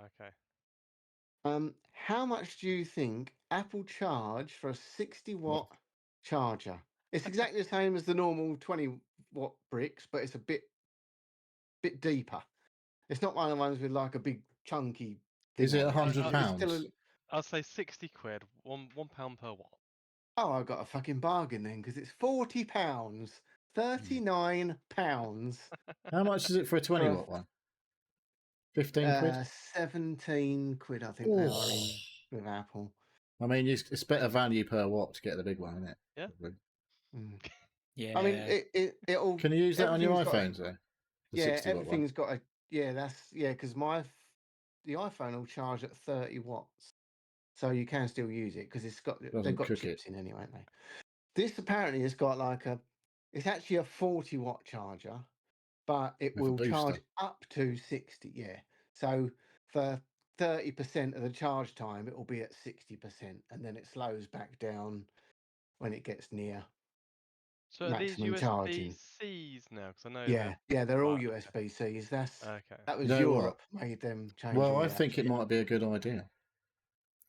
Okay. How much do you think Apple charge for a 60-watt charger? It's exactly the same as the normal 20-watt bricks, but it's a bit deeper. It's not one of the ones with like a big chunky thing. Is it £100? I'll say 60 quid, £1 per watt. Oh, I got a fucking bargain then because it's £40, £39. How much is it for a 20-watt one? 15 quid? 17 quid, I think they are in with Apple. I mean, it's better value per watt to get the big one, isn't it? Yeah. Yeah. I mean, it'll. Can you use that on your everything's got iPhones though? The Yeah, 60 watt one. everything's got a. Yeah, because the iPhone will charge at 30 watts, so you can still use it because they've Doesn't got cook chips in anyway, haven't they? This apparently has got like it's actually a 40 watt charger, but it With a will charge booster. up to 60. Yeah, so for 30% of the charge time, it will be at 60%, and then it slows back down when it gets near So are these maximum charging. USB-Cs now? Because I know Yeah, they're all right, USB-Cs. okay. That was You know what? Europe made them change. Well, all I that. think it might be a good idea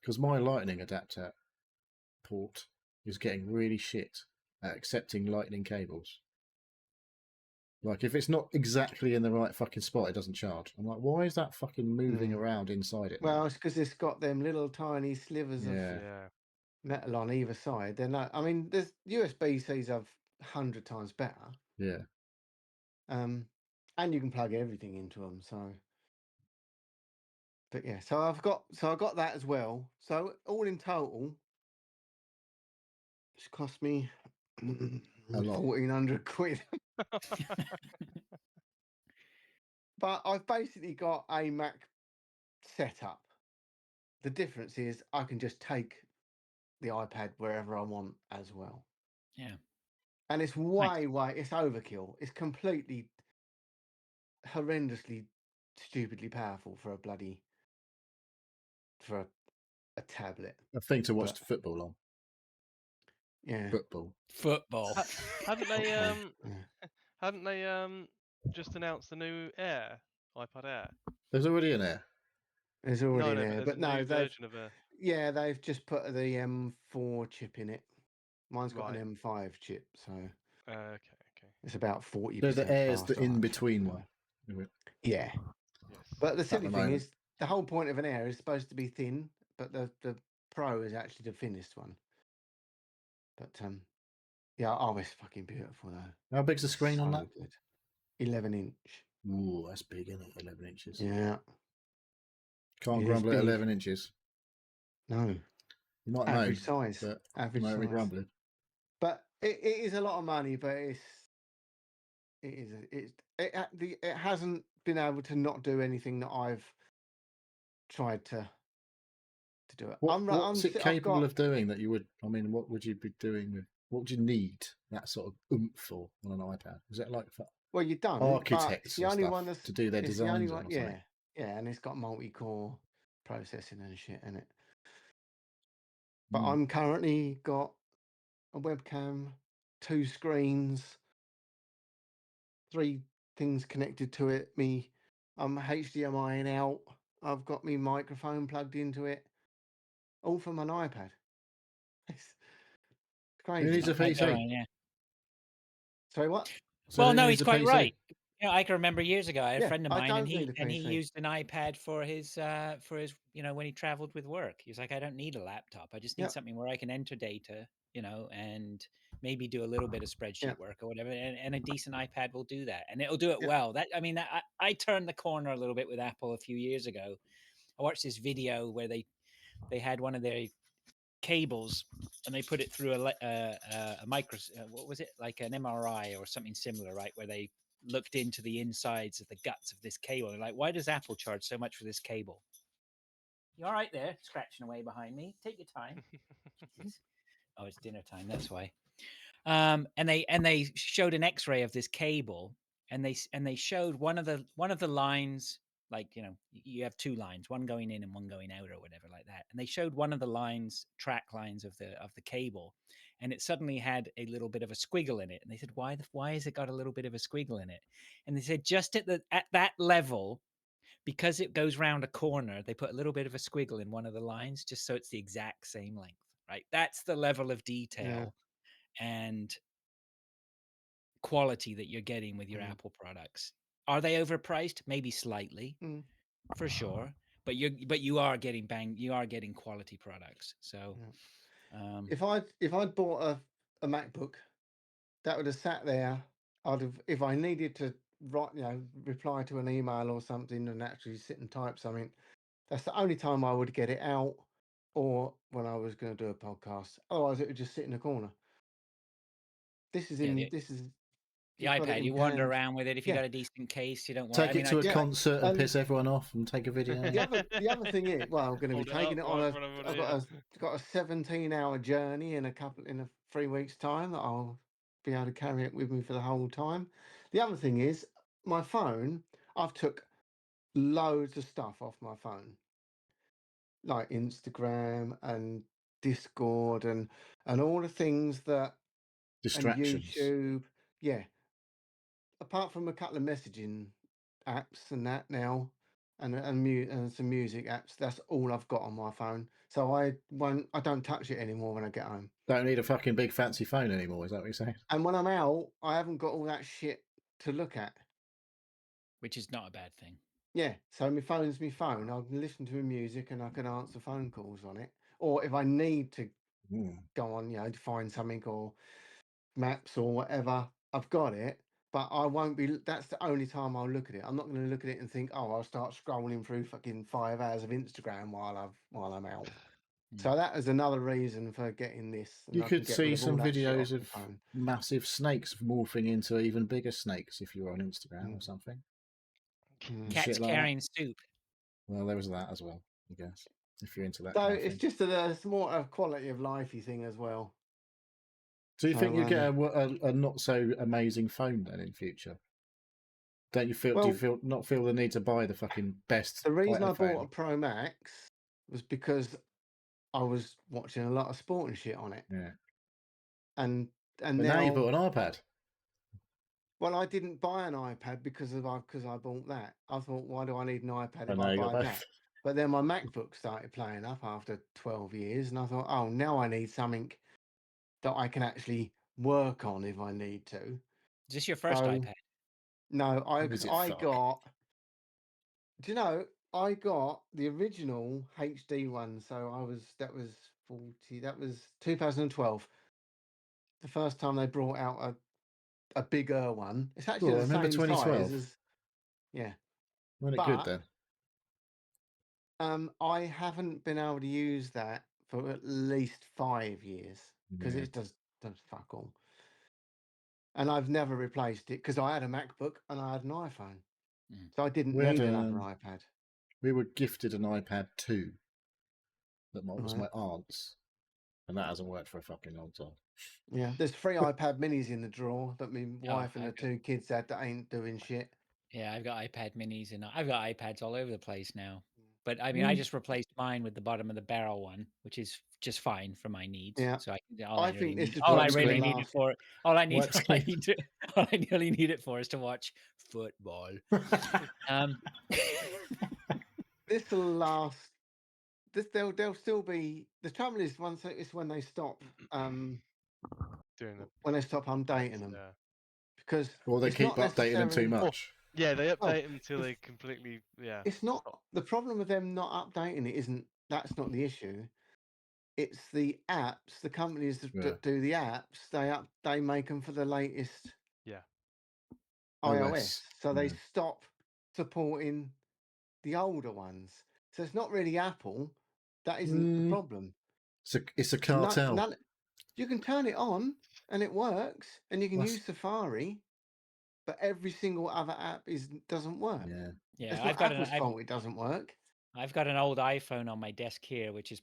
because my Lightning adapter port is getting really shit at accepting Lightning cables. Like, if it's not exactly in the right fucking spot, it doesn't charge. I'm like, why is that fucking moving around inside it? Well, it's because it's got them little tiny slivers of metal on either side. They're not. I mean, there's USB-Cs are 100 times better. Yeah. And you can plug everything into them. So, but yeah, so I got that as well. So all in total, it's cost me A lot. 1,400 quid. But I've basically got a Mac setup. The difference is I can just take the iPad wherever I want as well. Yeah. And it's it's overkill. It's completely horrendously stupidly powerful for a tablet. A thing to watch the football on. Yeah. Football. Hadn't they just announced the new iPad Air? There's already an Air. There's already an Air, Air, but no, version of a. Yeah, they've just put the M4 chip in it. Mine's got an M5 chip, so Okay. it's about 40%. So the Air's the faster, in-between one. Yeah. Yes. But the silly thing is, the whole point of an Air is supposed to be thin, but the Pro is actually the thinnest one. But yeah, it's fucking beautiful though. How big's the screen on that? Good. 11-inch. Ooh, that's big, isn't it? 11 inches. Yeah. Can't grumble at 11 inches. No. You might average size. But average no size. grumbling. But it is a lot of money, but it hasn't been able to not do anything that I've tried to do it. What's it capable of doing that you would? I mean, what would you be doing with? What would you need that sort of oomph for on an iPad? Is it like for you don't architects the only one that's to do their designs on? Yeah, and it's got multi-core processing and shit in it. But I'm currently got a webcam, 2 screens, 3 things connected to it. I'm HDMIing out. I've got my microphone plugged into it, all from an iPad. It's crazy. Who needs a PC? Yeah. Sorry, what? Well, no, he's quite right. You know, I can remember years ago, I had a friend of mine, and he used an iPad for his when he traveled with work. He was like, I don't need a laptop. I just need something where I can enter data, and maybe do a little bit of spreadsheet work or whatever. And a decent iPad will do that, and it'll do it well. I turned the corner a little bit with Apple a few years ago. I watched this video where they had one of their cables and they put it through a micro, what was it, like an MRI or something similar, right, where they looked into the insides of the guts of this cable. They're like, why does Apple charge so much for this cable? You all right there, scratching away behind me? Take your time. Oh, it's dinner time, that's why. And they showed an X-ray of this cable, and they showed one of the lines, like, you have 2 lines, one going in and one going out or whatever like that. And they showed one of the lines, track lines of the cable, and it suddenly had a little bit of a squiggle in it. And they said, why has it got a little bit of a squiggle in it? And they said, just at that level, because it goes round a corner, they put a little bit of a squiggle in one of the lines, just so it's the exact same length, right? That's the level of detail and quality that you're getting with your Apple products. Are they overpriced? Maybe slightly, for sure. But you are getting quality products. So if I'd bought a MacBook, that would have sat there. If I needed to write, reply to an email or something and actually sit and type something. That's the only time I would get it out, or when I was going to do a podcast. Otherwise, it would just sit in the corner. This is the iPad. You wander around with it. If you got a decent case, you don't want. Take it to a concert and piss everyone off and take a video. The other thing is, well, I'm going to be taking it on I've got a 17-hour journey in a 3 weeks' time that I'll be able to carry it with me for the whole time. The other thing is my phone. I've took loads of stuff off my phone, like Instagram and Discord and all the things that distractions. And YouTube, yeah. Apart from a couple of messaging apps and that now, and some music apps, that's all I've got on my phone. So I don't touch it anymore when I get home. Don't need a fucking big fancy phone anymore. Is that what you're saying? And when I'm out, I haven't got all that shit to look at, which is not a bad thing. Yeah. So my phone's my phone. I can listen to music and I can answer phone calls on it. Or if I need to go on, to find something or maps or whatever, I've got it. But I won't be. That's the only time I'll look at it. I'm not going to look at it and think, "Oh, I'll start scrolling through fucking 5 hours of Instagram while I'm out." So that is another reason for getting this. You could see some videos of massive snakes morphing into even bigger snakes if you were on Instagram or something. Cats carrying soup. Well, there was that as well, I guess. If you're into that. So it's just it's more a quality of lifey thing as well. Do you think you get a not so amazing phone then in future? Don't you feel? Do you not feel the need to buy the fucking best? The reason I bought a Pro Max was because I was watching a lot of sport and shit on it. Yeah. And now you bought an iPad. Well, I didn't buy an iPad because I bought that. I thought, why do I need an iPad if I buy that? But then my MacBook started playing up after 12 years, and I thought, oh, now I need something that I can actually work on if I need to. Is this your first iPad? No, I got. Do you know? I got the original HD one, so that was 2012. The first time they brought out a bigger one. It's actually the same size as. Yeah. Wasn't it good then? I haven't been able to use that for at least 5 years because it does fuck all. And I've never replaced it because I had a MacBook and I had an iPhone. So I didn't need another iPad. We were gifted an iPad 2 that was my aunt's, and that hasn't worked for a fucking long time. Yeah, there's 3 iPad minis in the drawer that my wife and the 2 kids had that ain't doing shit. Yeah, I've got iPad minis and I've got iPads all over the place now. But I mean, I just replaced mine with the bottom of the barrel one, which is just fine for my needs. Yeah. So all I really need it for is to watch football. This will last. There'll still be. The trouble is when they stop when they stop updating them. Yeah. Because they keep updating them too much. Yeah, they update them until they completely. Yeah. It's not the problem with them not updating it. That's not the issue. It's the apps, the companies that do the apps. They make them for the latest. Yeah. iOS. So they stop supporting the older ones. So it's not really Apple. That isn't the problem. It's a cartel. You can turn it on and it works, and you can use Safari, but every single other app doesn't work. Yeah. It's not Apple's fault it doesn't work. I've got an old iPhone on my desk here, which is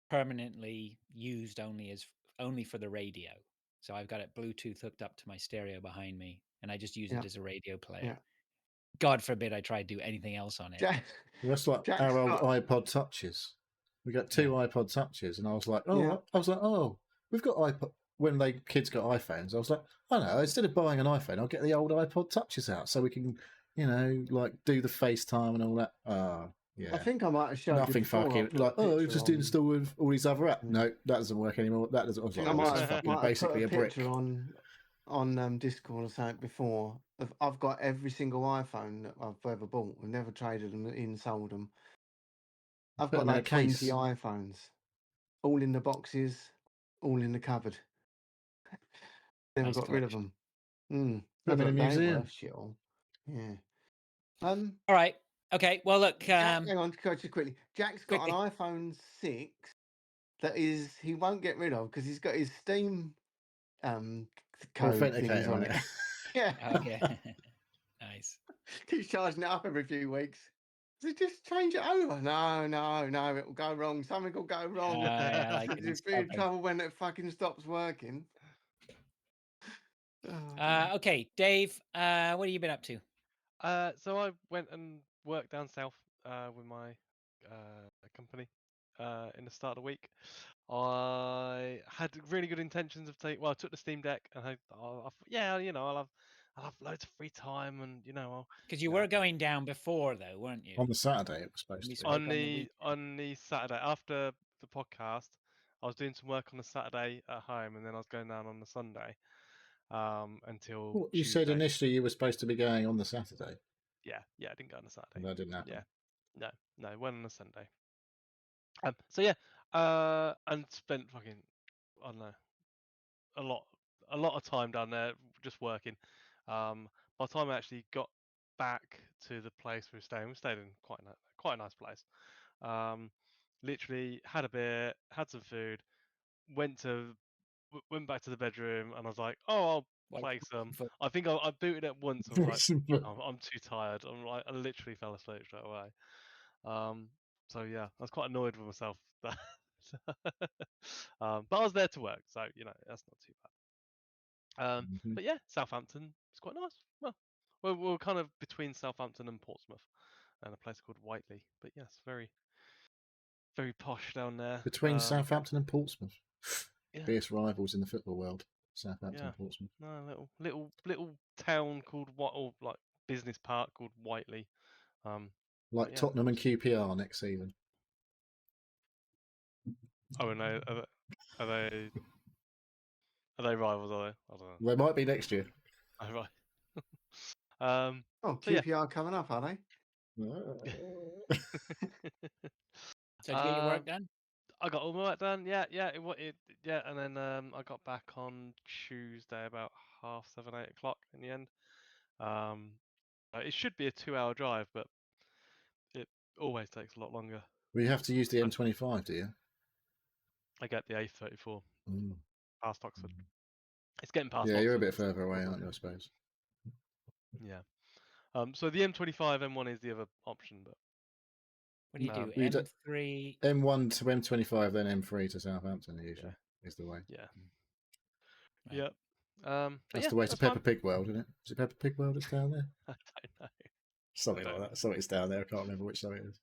permanently used only for the radio. So I've got it Bluetooth hooked up to my stereo behind me, and I just use it as a radio player. Yeah. God forbid I try to do anything else on it. That's like our old iPod Touches. We got 2 iPod Touches, and I was like, we've got iPod. When kids got iPhones, I was like, I know, instead of buying an iPhone, I'll get the old iPod Touches out so we can, like do the FaceTime and all that. Yeah. I think I might have shown nothing fucking just install with all these other apps. No, that doesn't work anymore. That doesn't. I might have basically a brick on Discord or something before. I've got every single iPhone that I've ever bought. I've never traded them in, sold them. I've got like 20 iPhones, all in the boxes, all in the cupboard. Never got rid of them. Put them in a museum. Yeah. All right. Okay. Well, look. Jack, hang on, just quickly. Jack's got quickly. an iPhone 6 that he won't get rid of because he's got his Steam code things Authenticator on it. Yeah. Okay. Nice. Keeps charging it up every few weeks. So just change it over. No, it'll go wrong. Something will go wrong. Yeah, I like it. You'll It's be in stubborn. trouble when it fucking stops working. Okay, Dave. What have you been up to? So I went and worked down south with my company in the start of the week. I had really good intentions of taking. Well, I took the Steam Deck and I'll have loads of free time and Because you were going down before, though, weren't you? On the Saturday, it was supposed We to be. spoke on the week. on the Saturday after the podcast. I was doing some work on the Saturday at home, and then I was going down on the Sunday until Well, you Tuesday. said initially you were supposed to be going on the Saturday. Yeah, I didn't go on the Saturday. And that didn't happen. Yeah, no, went on the Sunday. So yeah, and spent fucking, I don't know, a lot of time down there just working. By the time I actually got back to the place we stayed in quite a nice place. Literally had a beer, had some food, went back to the bedroom, and I was like, oh, I'll play some. I think I booted it once. I was like, oh, I'm too tired. I literally fell asleep straight away. So yeah, I was quite annoyed with myself. But I was there to work, so that's not too bad. But yeah, Southampton is quite nice. Well, we're kind of between Southampton and Portsmouth, and a place called Whiteley. But yes, very, very posh down there. Between Southampton and Portsmouth. Yeah. Fierce rivals in the football world. Southampton and Portsmouth. No, little town called like business park called Whiteley. Like Tottenham and QPR next season. Oh no, are they rivals? Are they? I don't know. They might be next year. Oh right. QPR coming up, are they? So did you get your work done? I got all my work done. Yeah, and then I got back on Tuesday about 7:30, 8 o'clock in the end. It should be a 2-hour drive, but it always takes a lot longer. Well, you have to use the M25, do you? I get the A34 past Oxford. It's getting past. Yeah, Oxford. you're a bit further away, aren't you? I suppose. Yeah. So the M25 M1 is the other option, but what do you do? M3, M1 to M25, then M3 to Southampton. Usually is the way. Yeah. Right. Yeah. That's the way to Peppa Pig World, isn't it? Is it Peppa Pig World that's down there? I don't know. Something like that. Something's down there. I can't remember which something it is.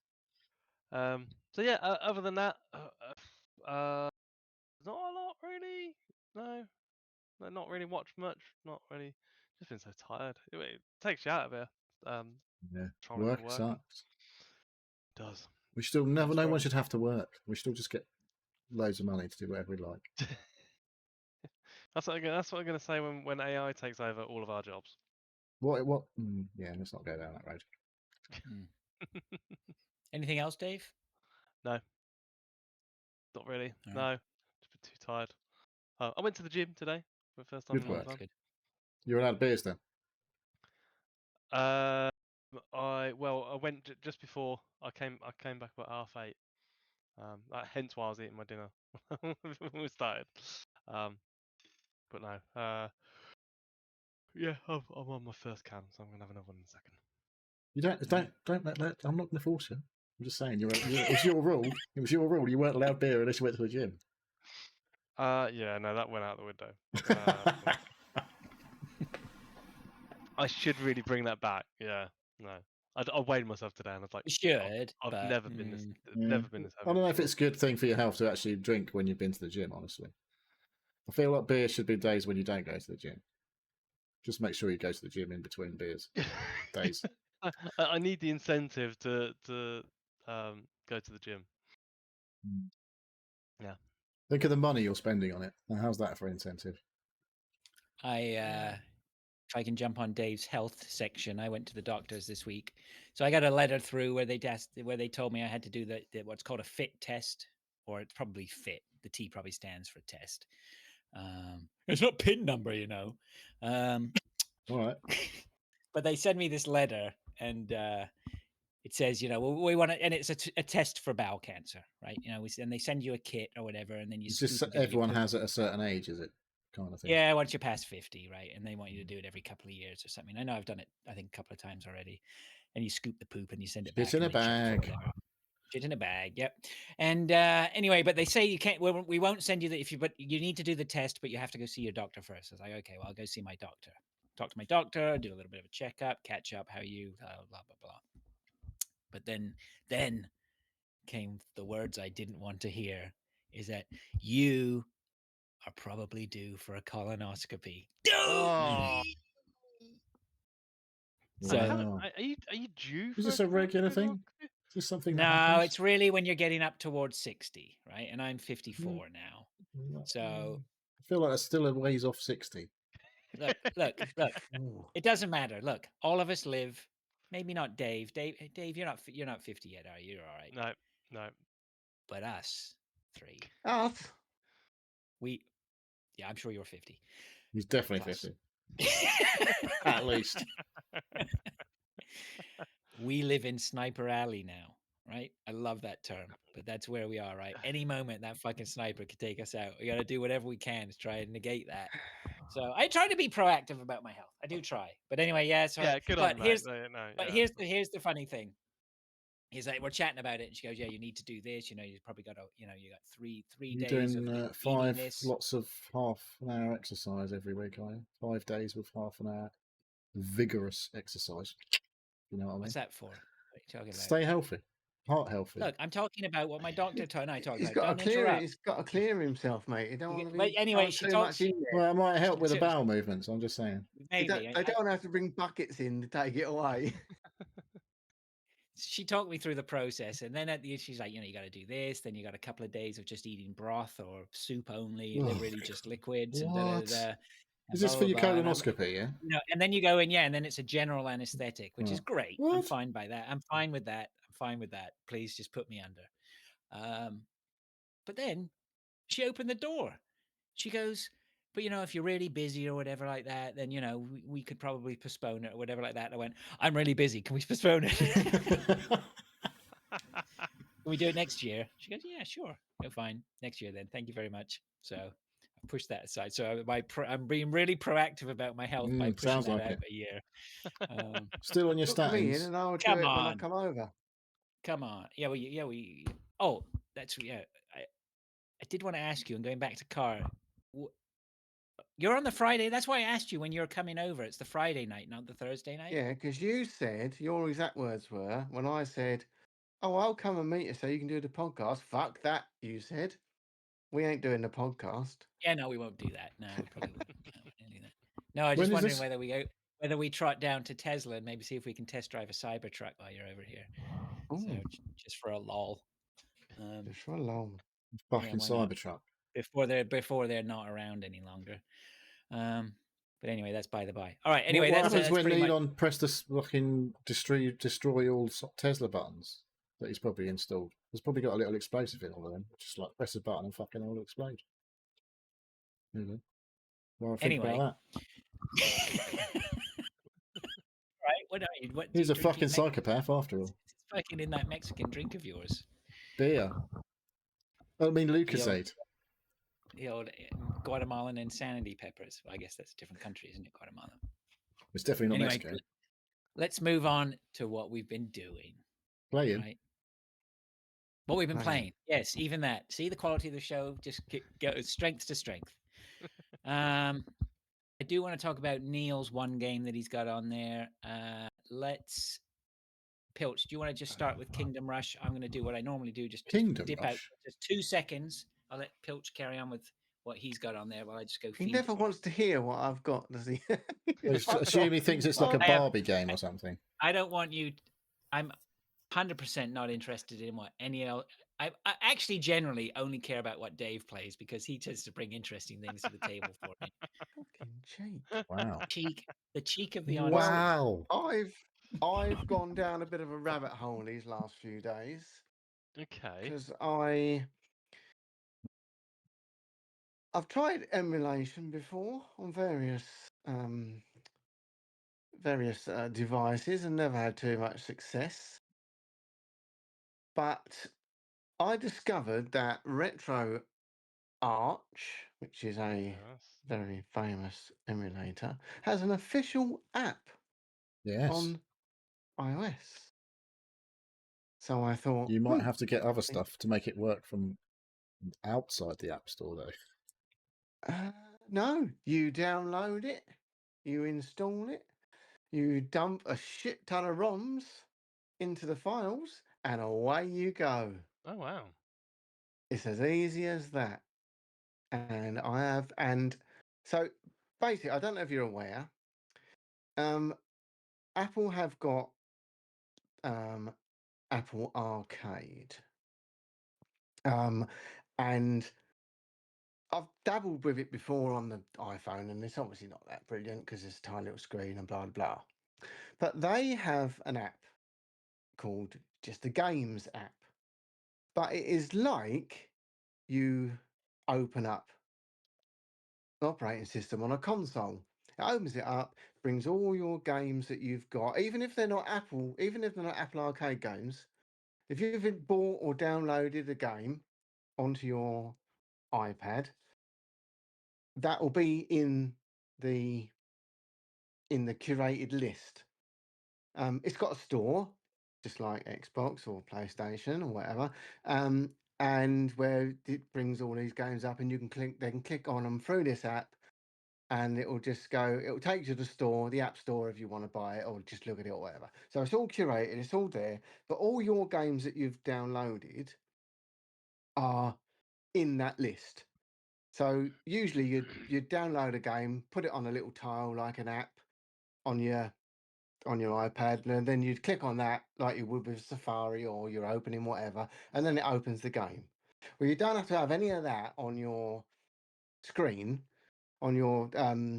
So yeah, other than that, not a lot really. No, not really watched much. Not really. Just been so tired. It takes you out of here. Yeah, work sucks. It does. We still no one should have to work. We still just get loads of money to do whatever we like. That's what I'm gonna say when AI takes over all of our jobs. What? Yeah, let's not go down that road. Anything else, Dave? No, not really. All no, right. just been too tired. I went to the gym today for the first time Good in a long work. time. Good. You're allowed beers then? I went just before I came back about 8:30. Hence why I was eating my dinner when we started. But no. Yeah, I'm on my first can, so I'm gonna have another one in a second. You don't let that. I'm not going to force you. I'm just saying, it was your rule. It was your rule. You weren't allowed beer unless you went to the gym. Yeah, no, that went out the window. I should really bring that back. Yeah, no, I weighed myself today, and I was like, You should. I've never been this. Yeah. Never been this heavy. I don't know if it's a good thing for your health to actually drink when you've been to the gym. Honestly, I feel like beer should be days when you don't go to the gym. Just make sure you go to the gym in between beers days. I need the incentive to go to the gym. Yeah. Think of the money you're spending on it. Now, how's that for incentive? If I can jump on Dave's health section, I went to the doctors this week. So I got a letter through where they told me I had to do the what's called a fit test, or it's probably fit. The T probably stands for test. It's not PIN number, you know. All right. but they send me this letter, and it says, well, we want to, and it's a test for bowel cancer, right? And they send you a kit or whatever, and then you just everyone has it at a certain age, is it? Kind of thing. Yeah, once you pass 50, right? And they want you to do it every couple of years or something. I know I've done it, I think, a couple of times already. And you scoop the poop and you send it back. Shit in a bag. Shit in a bag. Yep. And anyway, but they say you can't. We won't send you but you need to do the test, but you have to go see your doctor first. I was like, okay, well, I'll go see my doctor. Talk to my doctor, do a little bit of a checkup, catch up. How are you? Blah blah blah. But then came the words I didn't want to hear. Is that you are probably due for a colonoscopy. Oh. So are you due? Is this a regular thing? Is this something? No, it's really when you're getting up towards 60, right? And I'm 54 now, so I feel like it's still a ways off 60. Look. It doesn't matter. Look, all of us live. Maybe not Dave. Dave, you're not 50 yet, are you? You're all right. No. But us three. Us. Yeah, I'm sure you're 50. He's definitely 50. At least. We live in Sniper Alley now, right? I love that term, but that's where we are, right? Any moment that fucking sniper could take us out. We got to do whatever we can to try and negate that. So I try to be proactive about my health. I do try, but anyway, yeah. So yeah, good on here's, that. Here's the funny thing. He's like, we're chatting about it, and she goes, "Yeah, you need to do this. You've probably got you got three You're days doing of 5 lots of half-an-hour exercise every week, are you? 5 days with half-an-hour vigorous exercise. You know what I mean? What's that for? What are you talking about? Stay healthy, heart healthy. Look, I'm talking about what my doctor told me. He's got to clear himself, mate. You don't want to be. But anyway, she talks. Well, it might help with the bowel movements. I'm just saying. Maybe they don't have to bring buckets in to take it away. She talked me through the process, and then at the end, she's like, you got to do this. Then you got a couple of days of just eating broth or soup only, and really just liquids. What? And is this for your colonoscopy? Yeah. And then you go in, and then it's a general anesthetic, which is great. What? I'm fine by that. I'm fine with that. Please just put me under. But then she opened the door. She goes, but if you're really busy or whatever like that, then we could probably postpone it or whatever like that. I went, I'm really busy. Can we postpone it? Can we do it next year? She goes, yeah, sure. Go fine. Next year then. Thank you very much. So I pushed that aside. So I'm being really proactive about my health by pushing that out a year. Still on your statins. And I'll do it when I come over. Come on. Yeah. Oh, that's I did want to ask you, and going back to Car, you're on the Friday. That's why I asked you when you're coming over. It's the Friday night, not the Thursday night. Yeah, because you said, your exact words were, when I said, oh, I'll come and meet you so you can do the podcast. Fuck that, you said. We ain't doing the podcast. Yeah, no, we won't do that. No, we probably won't. Do that. No, I was just wondering whether we trot down to Tesla and maybe see if we can test drive a Cybertruck while you're over here. So just for a lull. Just for a lull. Fucking Cybertruck. Before they're not around any longer. But anyway, that's by the by. All right. Anyway, what happens when Elon pressed the fucking destroy all Tesla buttons that he's probably installed? There's probably got a little explosive in all of them. Just like press a button and fucking all explode. Well, I think about that. Right? What are you? He's a fucking psychopath after all. It's fucking in that Mexican drink of yours. Beer. I mean, Lucasade. The old Guatemalan insanity peppers. Well, I guess that's a different country, isn't it? Guatemala. It's definitely not Mexico. Let's move on to what we've been doing. Playing. Right? What we've been playing. Yes, even that. See the quality of the show just goes strength to strength. I do want to talk about Neil's one game that he's got on there. Let's Pilch, do you want to just start with Kingdom Rush? I'm going to do what I normally do, just dip out just 2 seconds. I'll let Pilch carry on with what he's got on there while I just go. He never wants to hear what I've got, does he? Assume he thinks it's like a Barbie game or something. I don't want you. I'm 100% not interested in what any else. I actually generally only care about what Dave plays because he tends to bring interesting things to the table for me. Fucking cheek! Wow, the cheek of the honest. Wow, I've gone down a bit of a rabbit hole these last few days. Okay. Because I've tried emulation before on various various devices and never had too much success. But I discovered that Retro Arch, which is a very famous emulator, has an official app on iOS. So I thought you might have to get other stuff to make it work from outside the App Store, though. No, you download it, you install it, you dump a shit ton of ROMs into the files, and away you go. Oh wow! It's as easy as that. And so basically, I don't know if you're aware. Apple have got Apple Arcade, and I've dabbled with it before on the iPhone, and it's obviously not that brilliant because it's a tiny little screen and blah, blah, blah. But they have an app called just the Games app. But it is like you open up an operating system on a console. It opens it up, brings all your games that you've got, even if they're not Apple Arcade games. If you've bought or downloaded a game onto your iPad, that will be in the curated list. It's got a store, just like Xbox or PlayStation or whatever, and where it brings all these games up, and they can click on them through this app, and it'll take you to the store, the App Store, if you want to buy it or just look at it or whatever. So it's all curated, it's all there, but all your games that you've downloaded are in that list. So usually you download a game, put it on a little tile like an app on your iPad, and then you'd click on that like you would with Safari or you're opening whatever, and then it opens the game. Well, you don't have to have any of that on your screen, on your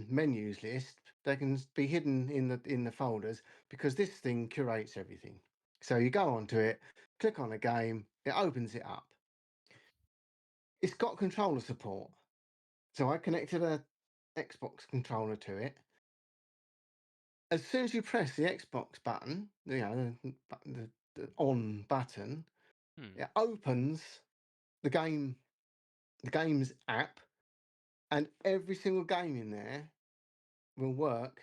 menus list. They can be hidden in the folders because this thing curates everything. So you go onto it, click on a game, it opens it up. It's got controller support. So I connected a Xbox controller to it. As soon as you press the Xbox button, the on button, it opens the game's app, and every single game in there will work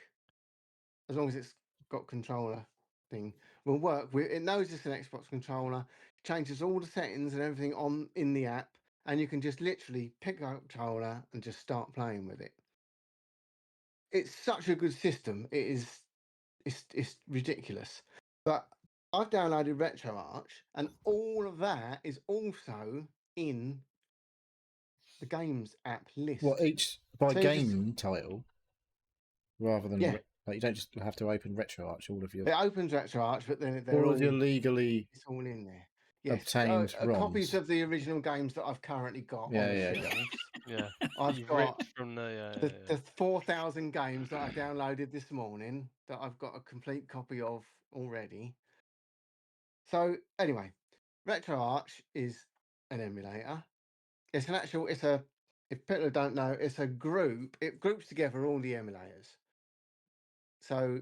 as long as it's got controller thing. Will work. It knows it's an Xbox controller, changes all the settings and everything in the app, and you can just literally pick up a controller and just start playing with it. It's such a good system. It's ridiculous. But I've downloaded Retro Arch, and all of that is also in the Games app list. What, each by game title, rather than like you don't just have to open Retro Arch. All of your it opens Retro Arch, but then all of your legally it's all in there. Yes, obtained ROMs. Copies of the original games that I've currently got on the shelves. Yeah, I've got from the 4,000 games that I downloaded this morning that I've got a complete copy of already. So anyway, Retro Arch is an emulator. It's if people don't know, it's a group. It groups together all the emulators. So,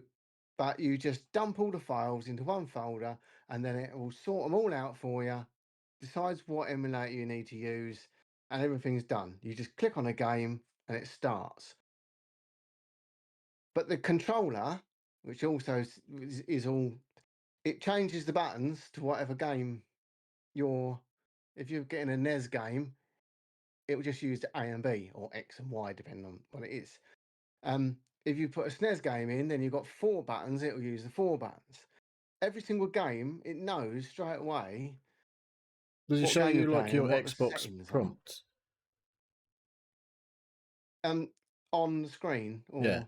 but you just dump all the files into one folder, and then it will sort them all out for you, decides what emulator you need to use, and everything's done. You just click on a game and it starts. But the controller, which also is all, it changes the buttons to whatever game if you're getting a NES game, it will just use the A and B or X and Y, depending on what it is. If you put a SNES game in, then you've got 4 buttons, it will use the 4 buttons. Every single game, it knows straight away. Does it show you like your Xbox prompt? On the screen, or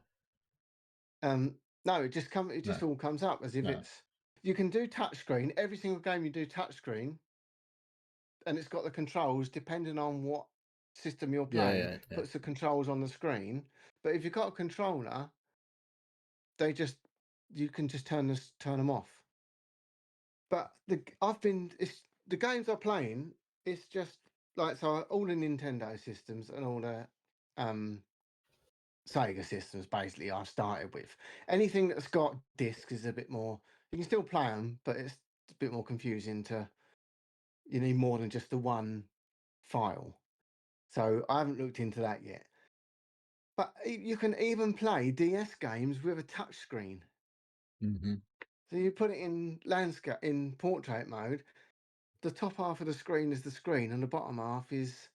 no, it just all comes up as if it's. You can do touchscreen. Every single game you do touchscreen, and it's got the controls depending on what system you're playing. Puts the controls on the screen. But if you've got a controller, you can just turn them off. But the games I'm playing. It's just like all the Nintendo systems and all the Sega systems, basically, I've started with. Anything that's got discs is a bit more. You can still play them, but it's a bit more confusing to. You need more than just the one file. So I haven't looked into that yet. But you can even play DS games with a touch screen. Mm-hmm. So you put it in landscape, in portrait mode. The top half of the screen is the screen, and the bottom half is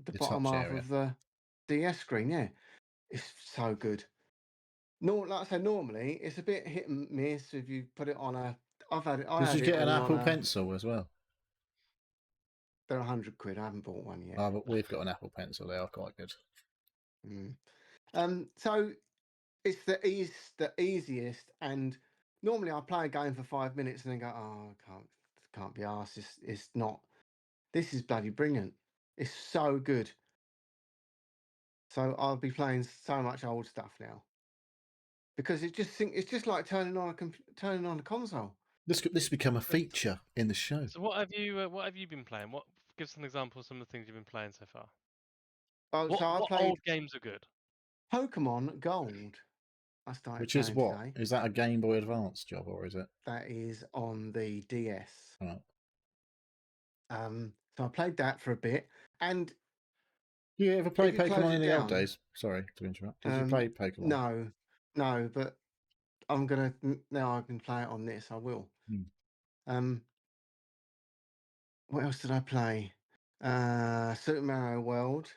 the bottom half area. of the DS screen. Yeah, it's so good. Like I said, normally it's a bit hit and miss if you put it on a. I've had it. Did you get an Apple Pencil as well? They're £100. I haven't bought one yet. Oh, but we've got an Apple Pencil. They are quite good. So it's the easiest, and normally I play a game for 5 minutes and then go, oh, I can't be arsed. It's not. This is bloody brilliant. It's so good. So I'll be playing so much old stuff now because it's just like turning on a console. This become a feature in the show. So what have you been playing? Give us an example of some of the things you've been playing so far. What old games are good? Pokemon Gold. I started. Which is what? Today. Is that a Game Boy Advance job or is it? That is on the DS. Right. So I played that for a bit, and you ever play Pokemon in the old days? Sorry to interrupt. Did you play Pokemon? No, but I'm gonna now. I can play it on this. I will. What else did I play? Super Mario World.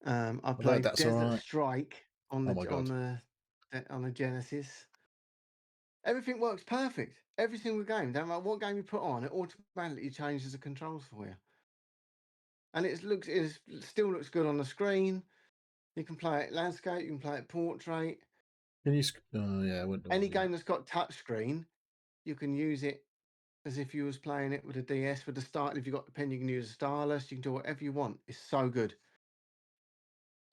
I played Desert Strike on the Genesis. Everything works perfect. Every single game. Don't matter what game you put on, it automatically changes the controls for you. And it still looks good on the screen. You can play it landscape. You can play it portrait. Can you? Oh yeah, I wouldn't. Any game that's got touch screen, you can use it as if you was playing it with a DS. With the start, if you've got the pen, you can use a stylus. You can do whatever you want. It's so good.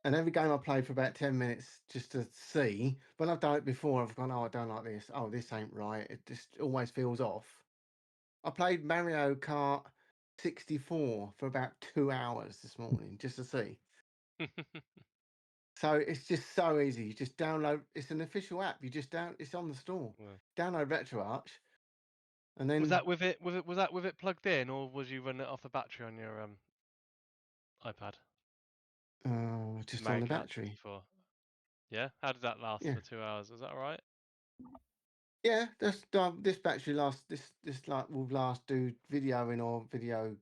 And every game I played for about 10 minutes just to see. When I've done it before, I've gone, oh, I don't like this. Oh, this ain't right. It just always feels off. I played Mario Kart 64 for about 2 hours this morning just to see. So it's just so easy. You just download. It's an official app. It's on the store. Yeah. Download Retro Arch, and then was that with it plugged in, or was you running it off the battery on your iPad? Just Mario on the Kart battery. 64. Yeah. How did that last for 2 hours? Is that all right? Yeah, this battery will last do videoing or video,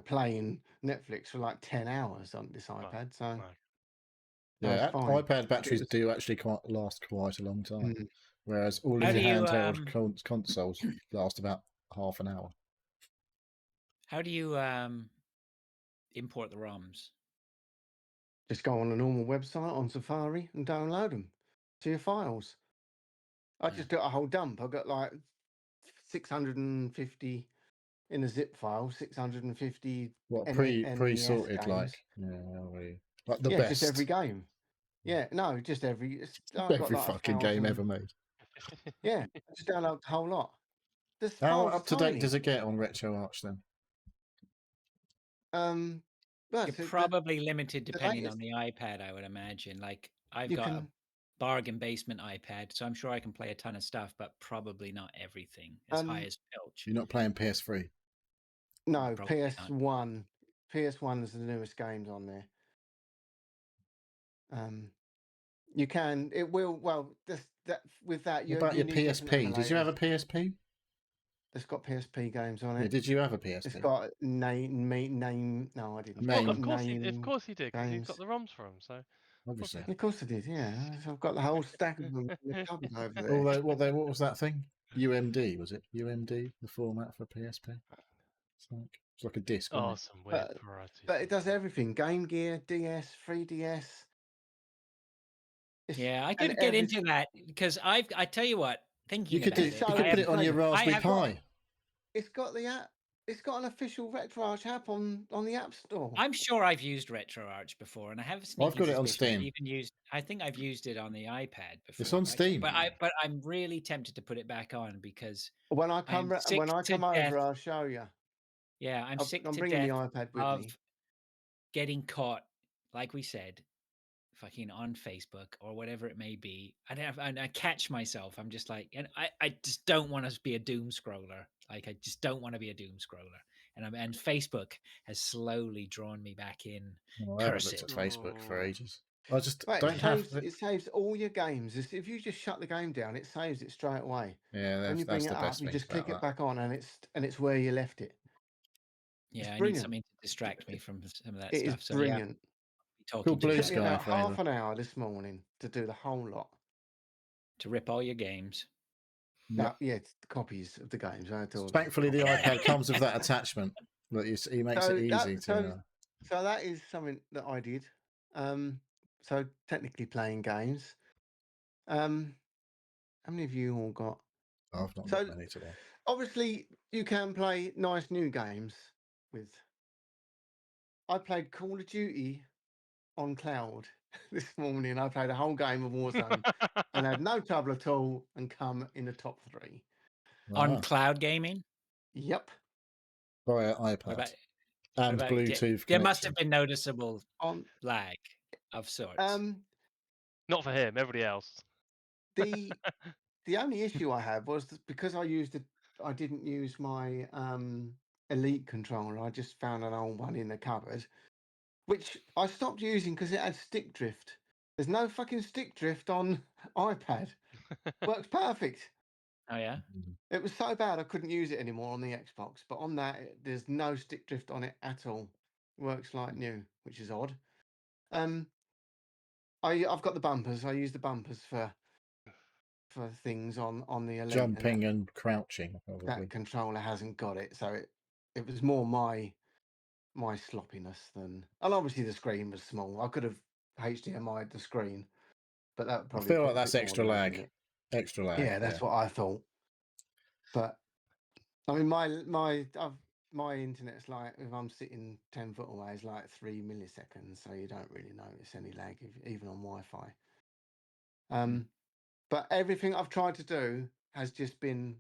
playing Netflix for like 10 hours on this iPad. So yeah, iPad batteries do actually last quite a long time, whereas all of your handheld consoles last about half an hour. How do you import the ROMs? Just go on a normal website on Safari and download them to your files. I just got a whole dump. I got like 650 in a zip file, 650. What pre-sorted games. Like the best. Just every game. Yeah, no, just every fucking game ever made. Yeah, I just download the whole lot. How up to date does it get on Retro Arch then? You're probably limited depending on the iPad, I would imagine. Like I've got a bargain basement iPad, so I'm sure I can play a ton of stuff, but probably not everything as high as Pilch. You're not playing PS3? No, PS1. Not. PS1 is the newest games on there. You can. It will. Well, with that. What about your PSP? Did you have a PSP? It's got PSP games on it. Yeah, did you have a PSP? It's got name. No, I didn't. Of course he did, because he's got the ROMs for them. So obviously, of course I did. Yeah, I've got the whole stack of them in the cupboard over there. What was that thing? UMD, was it? UMD, the format for PSP. It's like a disc. Oh, some weird variety. But it does everything: Game Gear, DS, 3DS. Yeah, I could get into that because I tell you what, thinking you could put it on your Raspberry Pi. It's got the app. It's got an official Retro Arch app on the App Store. I'm sure I've used Retro Arch before, and I have a sneaky I've got it on Steam. I think I've used it on the iPad before. It's on Steam, but I'm really tempted to put it back on because when I come over, I'll show you. Yeah, I'm sick to bringing death the iPad with of me. getting caught, like we said, fucking on Facebook or whatever it may be, and I catch myself. I'm just like, and I just don't want to be a doom scroller. Like, I just don't want to be a doom scroller. And Facebook has slowly drawn me back in. Well, I haven't looked at Facebook for ages. I just don't have. It saves all your games. If you just shut the game down, it saves it straight away. Yeah, when you bring it up, you just click it back on, and it's where you left it. Yeah, I need something to distract me from some of that stuff. It is brilliant. Cool Blue Sky. About half an hour this morning to do the whole lot. To rip all your games. Now, it's copies of the games. Thankfully, the iPad comes with that attachment that he makes it easy to. So that is something that I did. So technically playing games. How many of you all got? I've not got many today. Obviously, you can play nice new games with. I played Call of Duty on cloud this morning. I played a whole game of Warzone and had no trouble at all and come in the top 3. On cloud gaming? Yep. Via iPad and Bluetooth. There must have been noticeable lag of sorts. Not for him, everybody else. The only issue I had was that because I didn't use my Elite controller. I just found an old one in the cupboard, which I stopped using because it had stick drift. There's no fucking stick drift on iPad. Works perfect. Oh yeah. It was so bad I couldn't use it anymore on the Xbox, but on that there's no stick drift on it at all. Works like new, which is odd. I've got the bumpers. I use the bumpers for things on the Elite. Jumping and crouching. Probably. That controller hasn't got it, so it was more my sloppiness than. And obviously the screen was small. I could have HDMI'd the screen, but that probably. I feel like that's extra lag. Extra lag. Yeah, that's what I thought. But I mean, my internet's like, if I'm sitting 10 foot away, is like 3 milliseconds, so you don't really notice any lag even on Wi-Fi. But everything I've tried to do has just been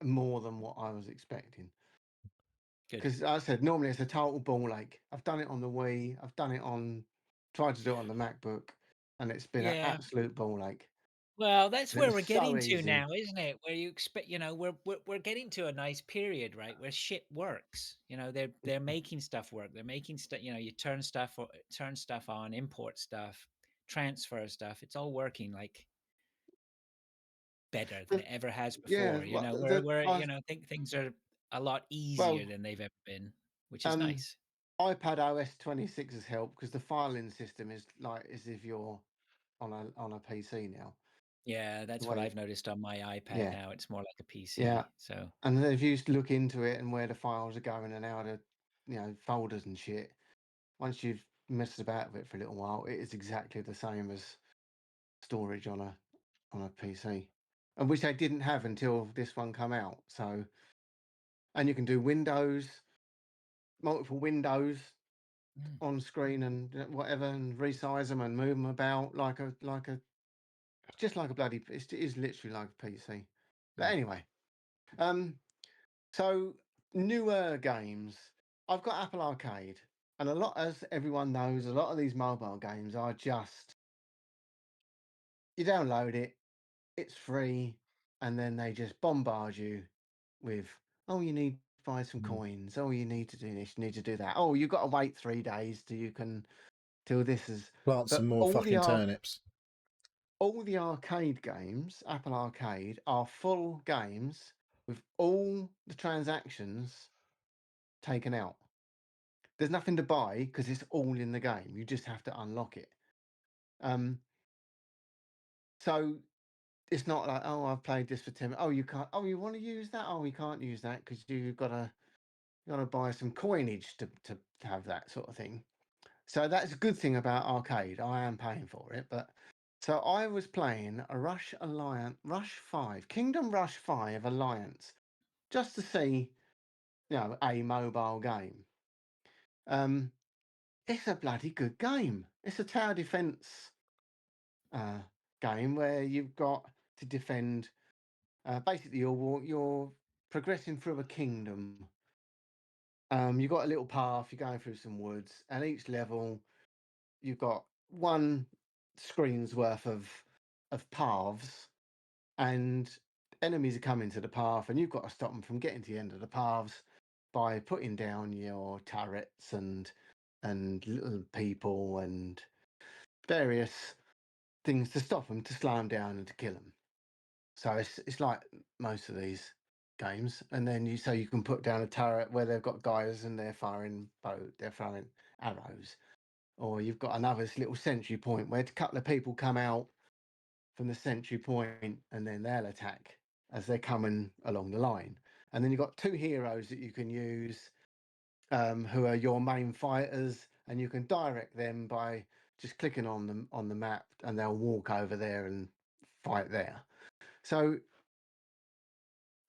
more than what I was expecting. Because I said normally it's a total ball ache. I've done it on the Wii. I've done it tried to do it on the MacBook, and it's been an absolute ball ache. Well, that's where we're getting to now, isn't it? Where you expect, we're getting to a nice period, right? Where shit works. They're making stuff work. They're making stuff. You turn stuff on, import stuff, transfer stuff. It's all working like better than it ever has before. I think things are a lot easier than they've ever been, which is nice. iPad OS 26 has helped because the filing system is like as if you're on a PC now. Yeah, that's what I've noticed on my iPad now. It's more like a PC. Yeah. So, and then if you look into it and where the files are going and how to, folders and shit, once you've messed about with it for a little while, it is exactly the same as storage on a PC, and which they didn't have until this one come out. So, and you can do multiple windows on screen and whatever, and resize them and move them about just like a bloody. It is literally like a PC. But anyway, so newer games. I've got Apple Arcade, and as everyone knows, a lot of these mobile games are just you download it, it's free, and then they just bombard you with, oh, you need to buy some coins. Oh, you need to do this. You need to do that. Oh, you've got to wait 3 days till this is plant some more fucking turnips. All the arcade games, Apple Arcade, are full games with all the transactions taken out. There's nothing to buy because it's all in the game. You just have to unlock it. So it's not like, oh, I've played this for 10 minutes. Oh, you can't. Oh, you want to use that? Oh, we can't use that because you've got to buy some coinage to have that sort of thing. So that's a good thing about arcade. I am paying for it, but so I was playing a Kingdom Rush 5 Alliance, just to see, a mobile game. It's a bloody good game. It's a tower defense game where you've got to defend. Basically, you're progressing through a kingdom. You've got a little path. You're going through some woods, and each level you've got one screen's worth of paths, and enemies are coming to the path, and you've got to stop them from getting to the end of the paths by putting down your turrets and little people and various things to stop them, to slow them down and to kill them. So it's like most of these games. And then you can put down a turret where they've got guys and they're firing arrows, or you've got another little sentry point where a couple of people come out from the sentry point and then they'll attack as they're coming along the line. And then you've got two heroes that you can use, who are your main fighters, and you can direct them by just clicking on them on the map, and they'll walk over there and fight there. So,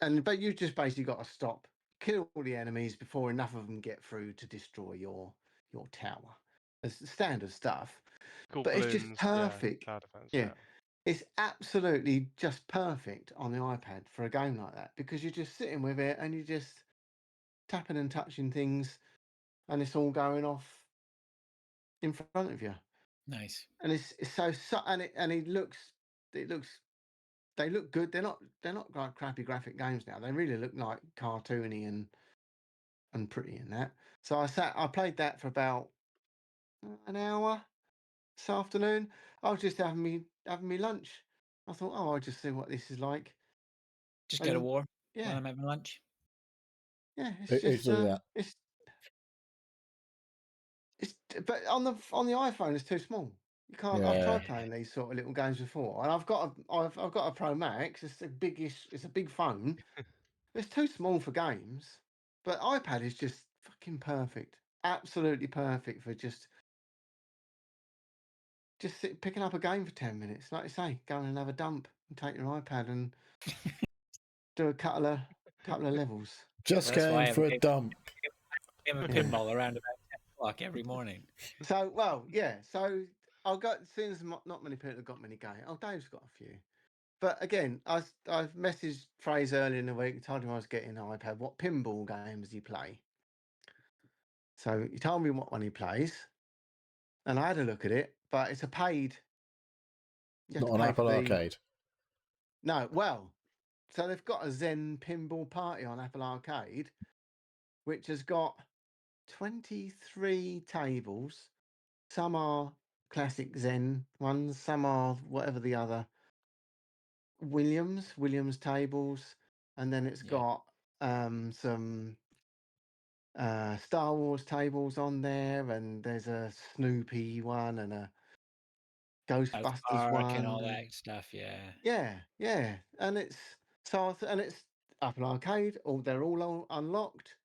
but you just basically got to kill all the enemies before enough of them get through to destroy your tower. It's standard stuff, Cool but balloons, it's just perfect. tower defense, Yeah, it's absolutely just perfect on the iPad for a game like that, because you're just sitting with it and you're just tapping and touching things, and it's all going off in front of you. Nice. And it's so and it looks they look good. They're not like crappy graphic games now. They really look like cartoony and pretty in that. So I played that for about an hour this afternoon. I was just having me lunch. I thought, I'll just see what this is like. Just go to war while I'm having lunch. Yeah, it's but on the iPhone it's too small. You can't. I've tried playing these sort of little games before, and I've got a Pro Max. It's a big phone. It's too small for games, but iPad is just fucking perfect. Absolutely perfect for just picking up a game for 10 minutes. Like I say, go and have a dump and take your iPad and do a couple of levels. Just going for a dump. Game of pinball around about 10 o'clock every morning. So, so I'll go, since not many people have got many games. Oh, Dave's got a few. But again, I've messaged Fraser earlier in the week and told him I was getting an iPad. What pinball games do you play? So he told me what one he plays, and I had a look at it, but it's a paid. Not on Apple Arcade. No, well, so they've got a Zen Pinball Party on Apple Arcade, which has got 23 tables. Some are classic Zen ones, some are whatever the other Williams tables, and then it's got some Star Wars tables on there, and there's a Snoopy one and a Ghostbusters one and all that stuff. and it's Apple Arcade. They're all unlocked.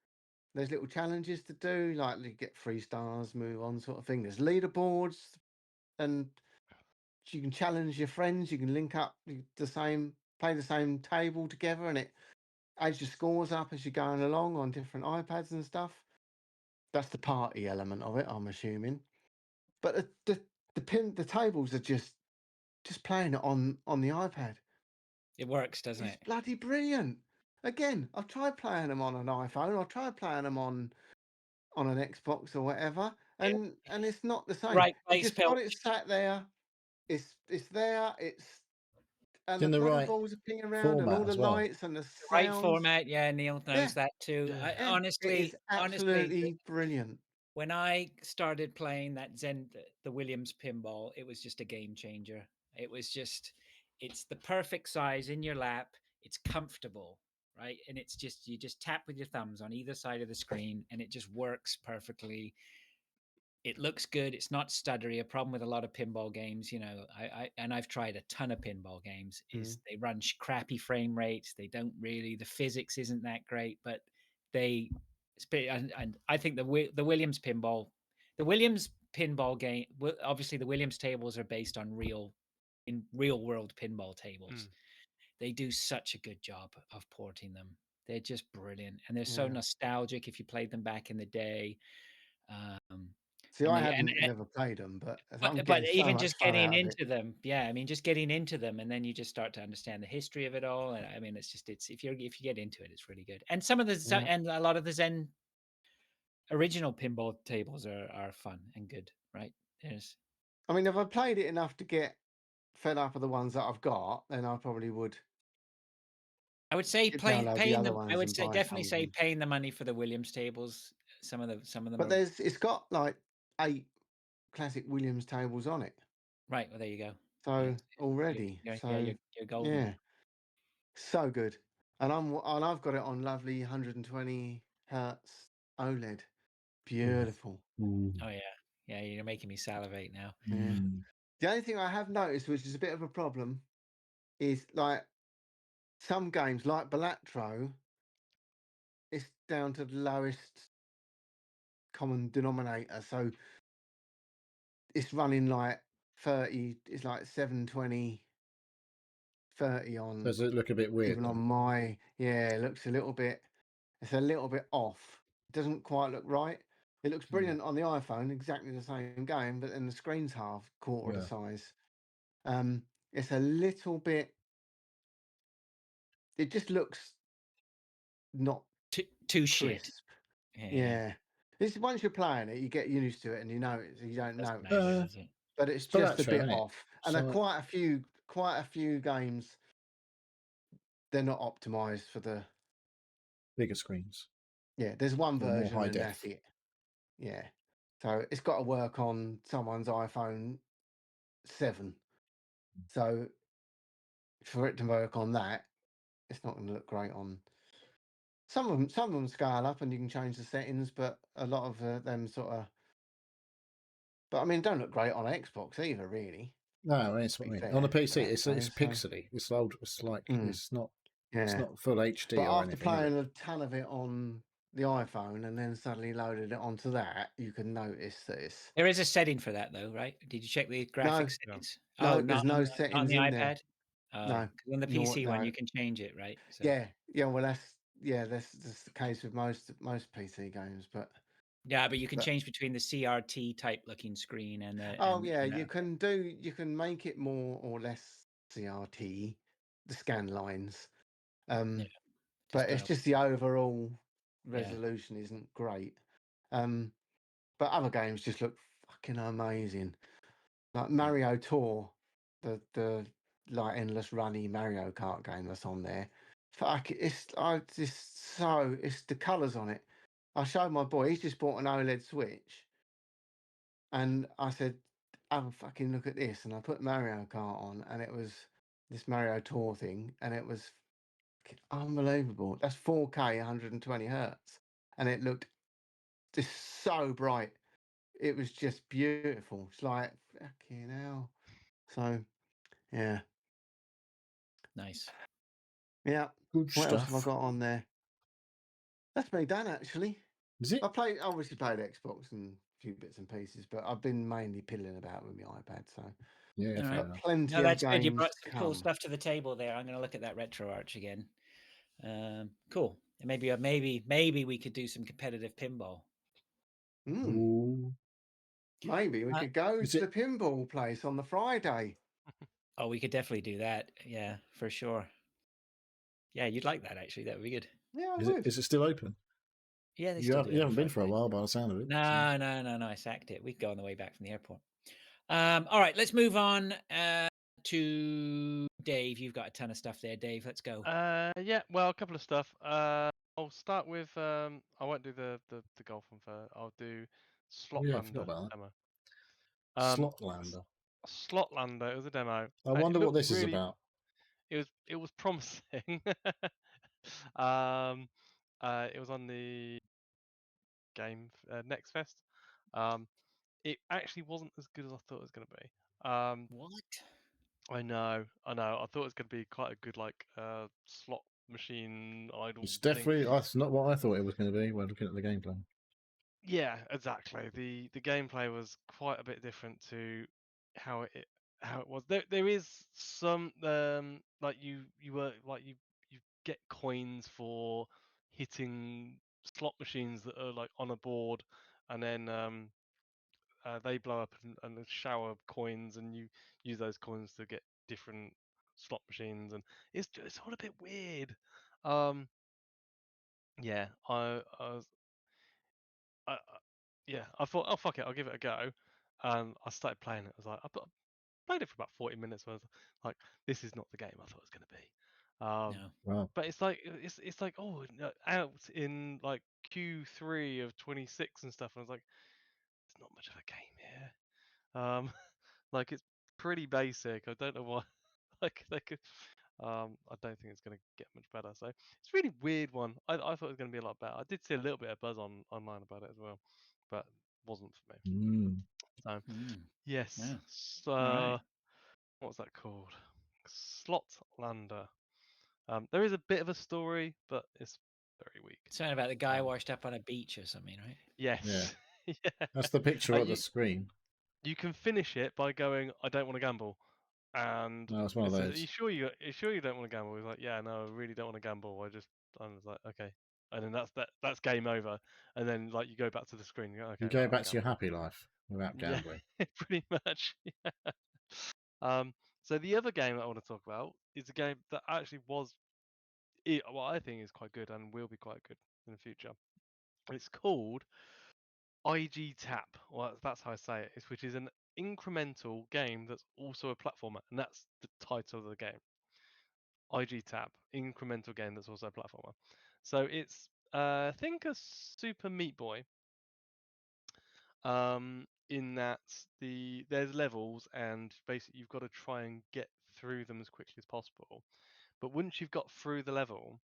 There's little challenges to do, like you get 3 stars, move on, sort of thing. There's leaderboards, and you can challenge your friends. You can link up play the same table together, and it adds your scores up as you're going along on different iPads and stuff. That's the party element of it, I'm assuming. But the tables are just playing it on the iPad. It works, doesn't it? It's bloody brilliant. Again, I've tried playing them on an iPhone. I've tried playing them on an Xbox or whatever, and it's not the same. Right, you just got it sat there. It's there. And the bloody balls are pinging around, and all the lights and the sounds. Right format, Neil knows that too. Honestly, it is absolutely brilliant. When I started playing that the Williams pinball, it was just a game changer. It was just, it's the perfect size in your lap. It's comfortable, right? And it's just, you just tap with your thumbs on either side of the screen, and it just works perfectly. It looks good. It's not stuttery. A problem with a lot of pinball games, I've tried a ton of pinball games, is they run crappy frame rates. They don't really, the physics isn't that great, but and I think the Williams pinball game, obviously the Williams tables are based on real world pinball tables. They do such a good job of porting them. They're just brilliant, and they're so nostalgic if you played them back in the day. See, I haven't never played them, but even just getting into them, just getting into them, and then you just start to understand the history of it all. And I mean, if you get into it, it's really good. And some of the and a lot of the Zen original pinball tables are fun and good, right? there's. I mean, if I played it enough to get fed up of the ones that I've got, then I probably would. I would say download the paying other them. I ones would and say buy definitely some of say them. paying the money for the Williams tables. Some of them But are it's got like 8 classic Williams tables on it. right. Well, there you go. So already, you're golden. yeah, so good. And I've got it on lovely 120 hertz OLED. Beautiful. Ooh. Oh yeah, you're making me salivate now. Yeah. The only thing I have noticed, which is a bit of a problem, is like some games like Balatro, it's down to the lowest common denominator. So it's running like 30, it's like 720, 30 on. Does it look a bit weird? Even on my, it looks a little bit, it's a little bit off. It doesn't quite look right. It looks brilliant on the iPhone, exactly the same game, but then the screen's quarter the size. It's a little bit, it just looks not too shit. crisp. Yeah. This once you're playing it, you get used to it, and you don't notice. But it's just a bit off. And quite a few games, they're not optimized for the bigger screens. Yeah, there's one version and that's it. Yeah. So it's got to work on someone's iPhone 7. So for it to work on that, it's not going to look great on. Some of them scale up and you can change the settings, but a lot of them sort of. But I mean, don't look great on Xbox either, really. No, it's what I mean. On the PC, it's pixely. It's old. It's like it's not. Yeah. It's not full HD but or after anything. Playing a ton of it on the iPhone and then suddenly loaded it onto that, you can notice that it's. There is a setting for that, though, right? Did you check the graphics settings? No, there's no settings on the in iPad. No, on the PC one you can change it, right? So. Yeah. Well, that's the case with most PC games, but. Yeah, but you can change between the CRT type looking screen and the. You can make it more or less CRT, the scan lines. But it's just the overall resolution isn't great. But other games just look fucking amazing. Like Mario Tour, the like endless runny Mario Kart game that's on there. Fuck, it's the colours on it. I showed my boy, he's just bought an OLED Switch. And I said, have a fucking look at this. And I put Mario Kart on, and it was this Mario Tour thing, and it was unbelievable. That's 4K, 120 hertz. And it looked just so bright. It was just beautiful. It's like, fucking hell. So, yeah. Nice. Yeah. Good what stuff. else have I got on there? That's me done, actually. Is it? Obviously played Xbox and a few bits and pieces, but I've been mainly pilling about with my iPad, so yeah, plenty of games. Good. You brought some cool stuff to the table there. I'm going to look at that Retro Arch again. Cool. Maybe we could do some competitive pinball. Maybe we could go to the pinball place on the Friday. Oh, we could definitely do that. Yeah, for sure. Yeah, you'd like that, actually. That would be good. Yeah, I would. Is it still open? Yeah, you haven't been for a while by the sound of it. No. I sacked it. We could go on the way back from the airport. All right, let's move on to Dave. You've got a ton of stuff there, Dave. Let's go. Yeah, well, a couple of stuff. I'll start with I won't do the golf one first. I'll do Slotlander demo. Slotlander. Slotlander. It was a demo. I wonder what this is about. It was promising. It was on the game Next Fest. It actually wasn't as good as I thought it was going to be. What? I know. I thought it was going to be quite a good slot machine idle. It's definitely that's not what I thought it was going to be when looking at the gameplay. Yeah, exactly. The gameplay was quite a bit different to how it was. There is some you get coins for hitting slot machines that are like on a board, and then they blow up and shower coins, and you use those coins to get different slot machines, and it's all a bit weird. Yeah, I thought, oh fuck it, I'll give it a go. and I started playing it. I was like, I played it for about 40 minutes. I was like, this is not the game I thought it was going to be. Wow. But it's like out in like Q3 of 26 and stuff. And I was like, it's not much of a game here. Like it's pretty basic. I don't know why. Like they could. I don't think it's going to get much better. So it's a really weird one. I thought it was going to be a lot better. I did see a little bit of buzz online about it as well, but wasn't for me. So yes. Yeah. So Right. what's that called? Slotlander. There is a bit of a story, but it's very weak. Something about the guy washed up on a beach or something, right? Yes. Yeah. That's the picture on the screen. You can finish it by going, I don't want to gamble. And no, it's one of those. Are you sure you don't want to gamble? He's like, yeah, no, I really don't want to gamble. I was like, okay. And then that's game over. And then like you go back to the screen. You go, okay, you go back to your happy life without gambling. Yeah, pretty much. Yeah. So the other game that I want to talk about is a game that actually was, what I think is quite good and will be quite good in the future. It's called IGTAP. Well, that's how I say it. Which is an incremental game that's also a platformer, and that's the title of the game. IGTAP, incremental game that's also a platformer. So it's think a Super Meat Boy. In that there's levels and basically you've got to try and get through them as quickly as possible. But once you've got through the level,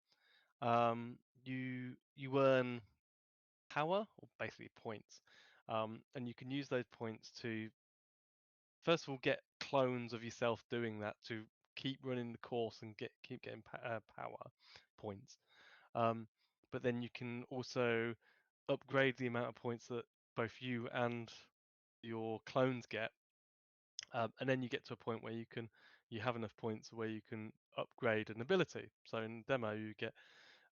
you earn power, or basically points, and you can use those points to first of all get clones of yourself doing that to keep running the course and keep getting power points. But then you can also upgrade the amount of points that both you and your clones get, and then you get to a point where you have enough points where you can upgrade an ability. So in demo you get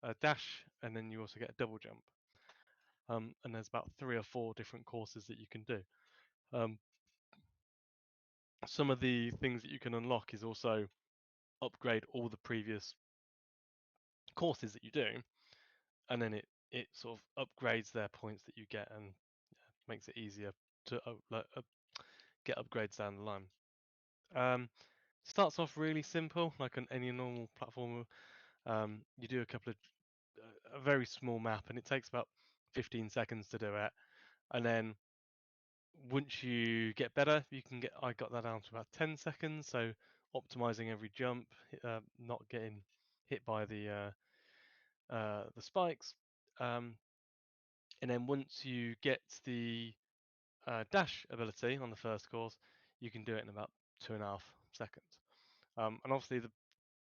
a dash, and then you also get a double jump. And there's about 3 or 4 different courses that you can do. Some of the things that you can unlock is also upgrade all the previous courses that you do, and then it sort of upgrades their points that you get and makes it easier to get upgrades down the line. Starts off really simple, like on any normal platformer. You do a very small map, and it takes about 15 seconds to do it, and then once you get better, I got that down to about 10 seconds. So optimizing every jump, not getting hit by the spikes, and then once you get the dash ability on the first course, you can do it in about 2.5 seconds. And obviously, the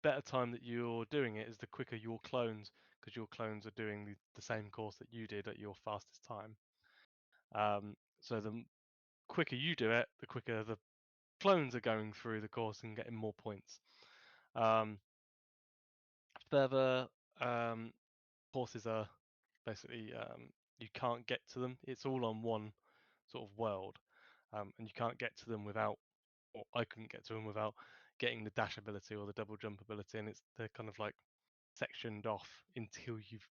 better time that you're doing it is the quicker your clones, because your clones are doing the same course that you did at your fastest time. So the quicker you do it, the quicker the clones are going through the course and getting more points. Further courses are basically you can't get to them. It's all on one sort of world, and you can't get to them without, or I couldn't get to them without getting the dash ability or the double jump ability, and they're kind of like sectioned off until you've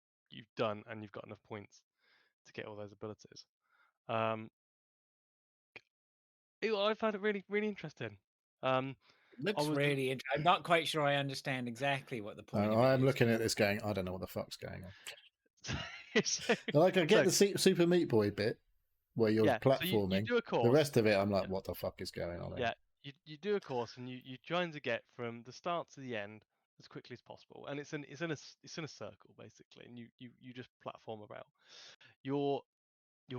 done and you've got enough points to get all those abilities. I found it really, really interesting. Looks really interesting. I'm not quite sure I understand exactly what the point of it is. I'm looking at this going, I don't know what the fuck's going on. Like, I get the Super Meat Boy bit where you're platforming. So you do a course. The rest of it, I'm like, what the fuck is going on here? Yeah, you do a course and you're trying to get from the start to the end as quickly as possible, and it's in a circle basically, and you just platform about. Your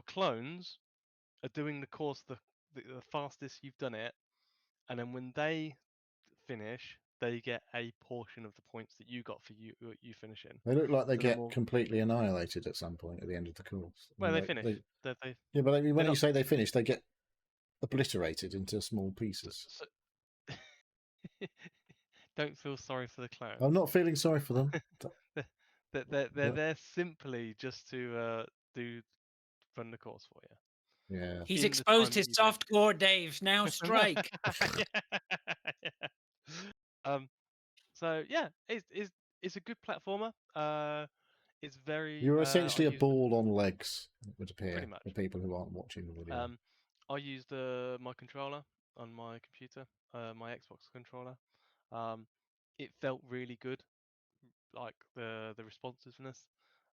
clones are doing the course the fastest you've done it, and then when they finish, they get a portion of the points that you got for you finishing. They look like they get completely annihilated at some point at the end of the course. Well, they finish. Yeah, but when you say they finish, they get obliterated into small pieces. Don't feel sorry for the clowns. I'm not feeling sorry for them. They're there simply just to run the course for you. Yeah. He's exposed his soft core, Dave. Now strike. So yeah, it's a good platformer. It's very. You're essentially a ball on legs. It would appear for people who aren't watching the video. I used my controller on my computer, my Xbox controller. It felt really good, like the responsiveness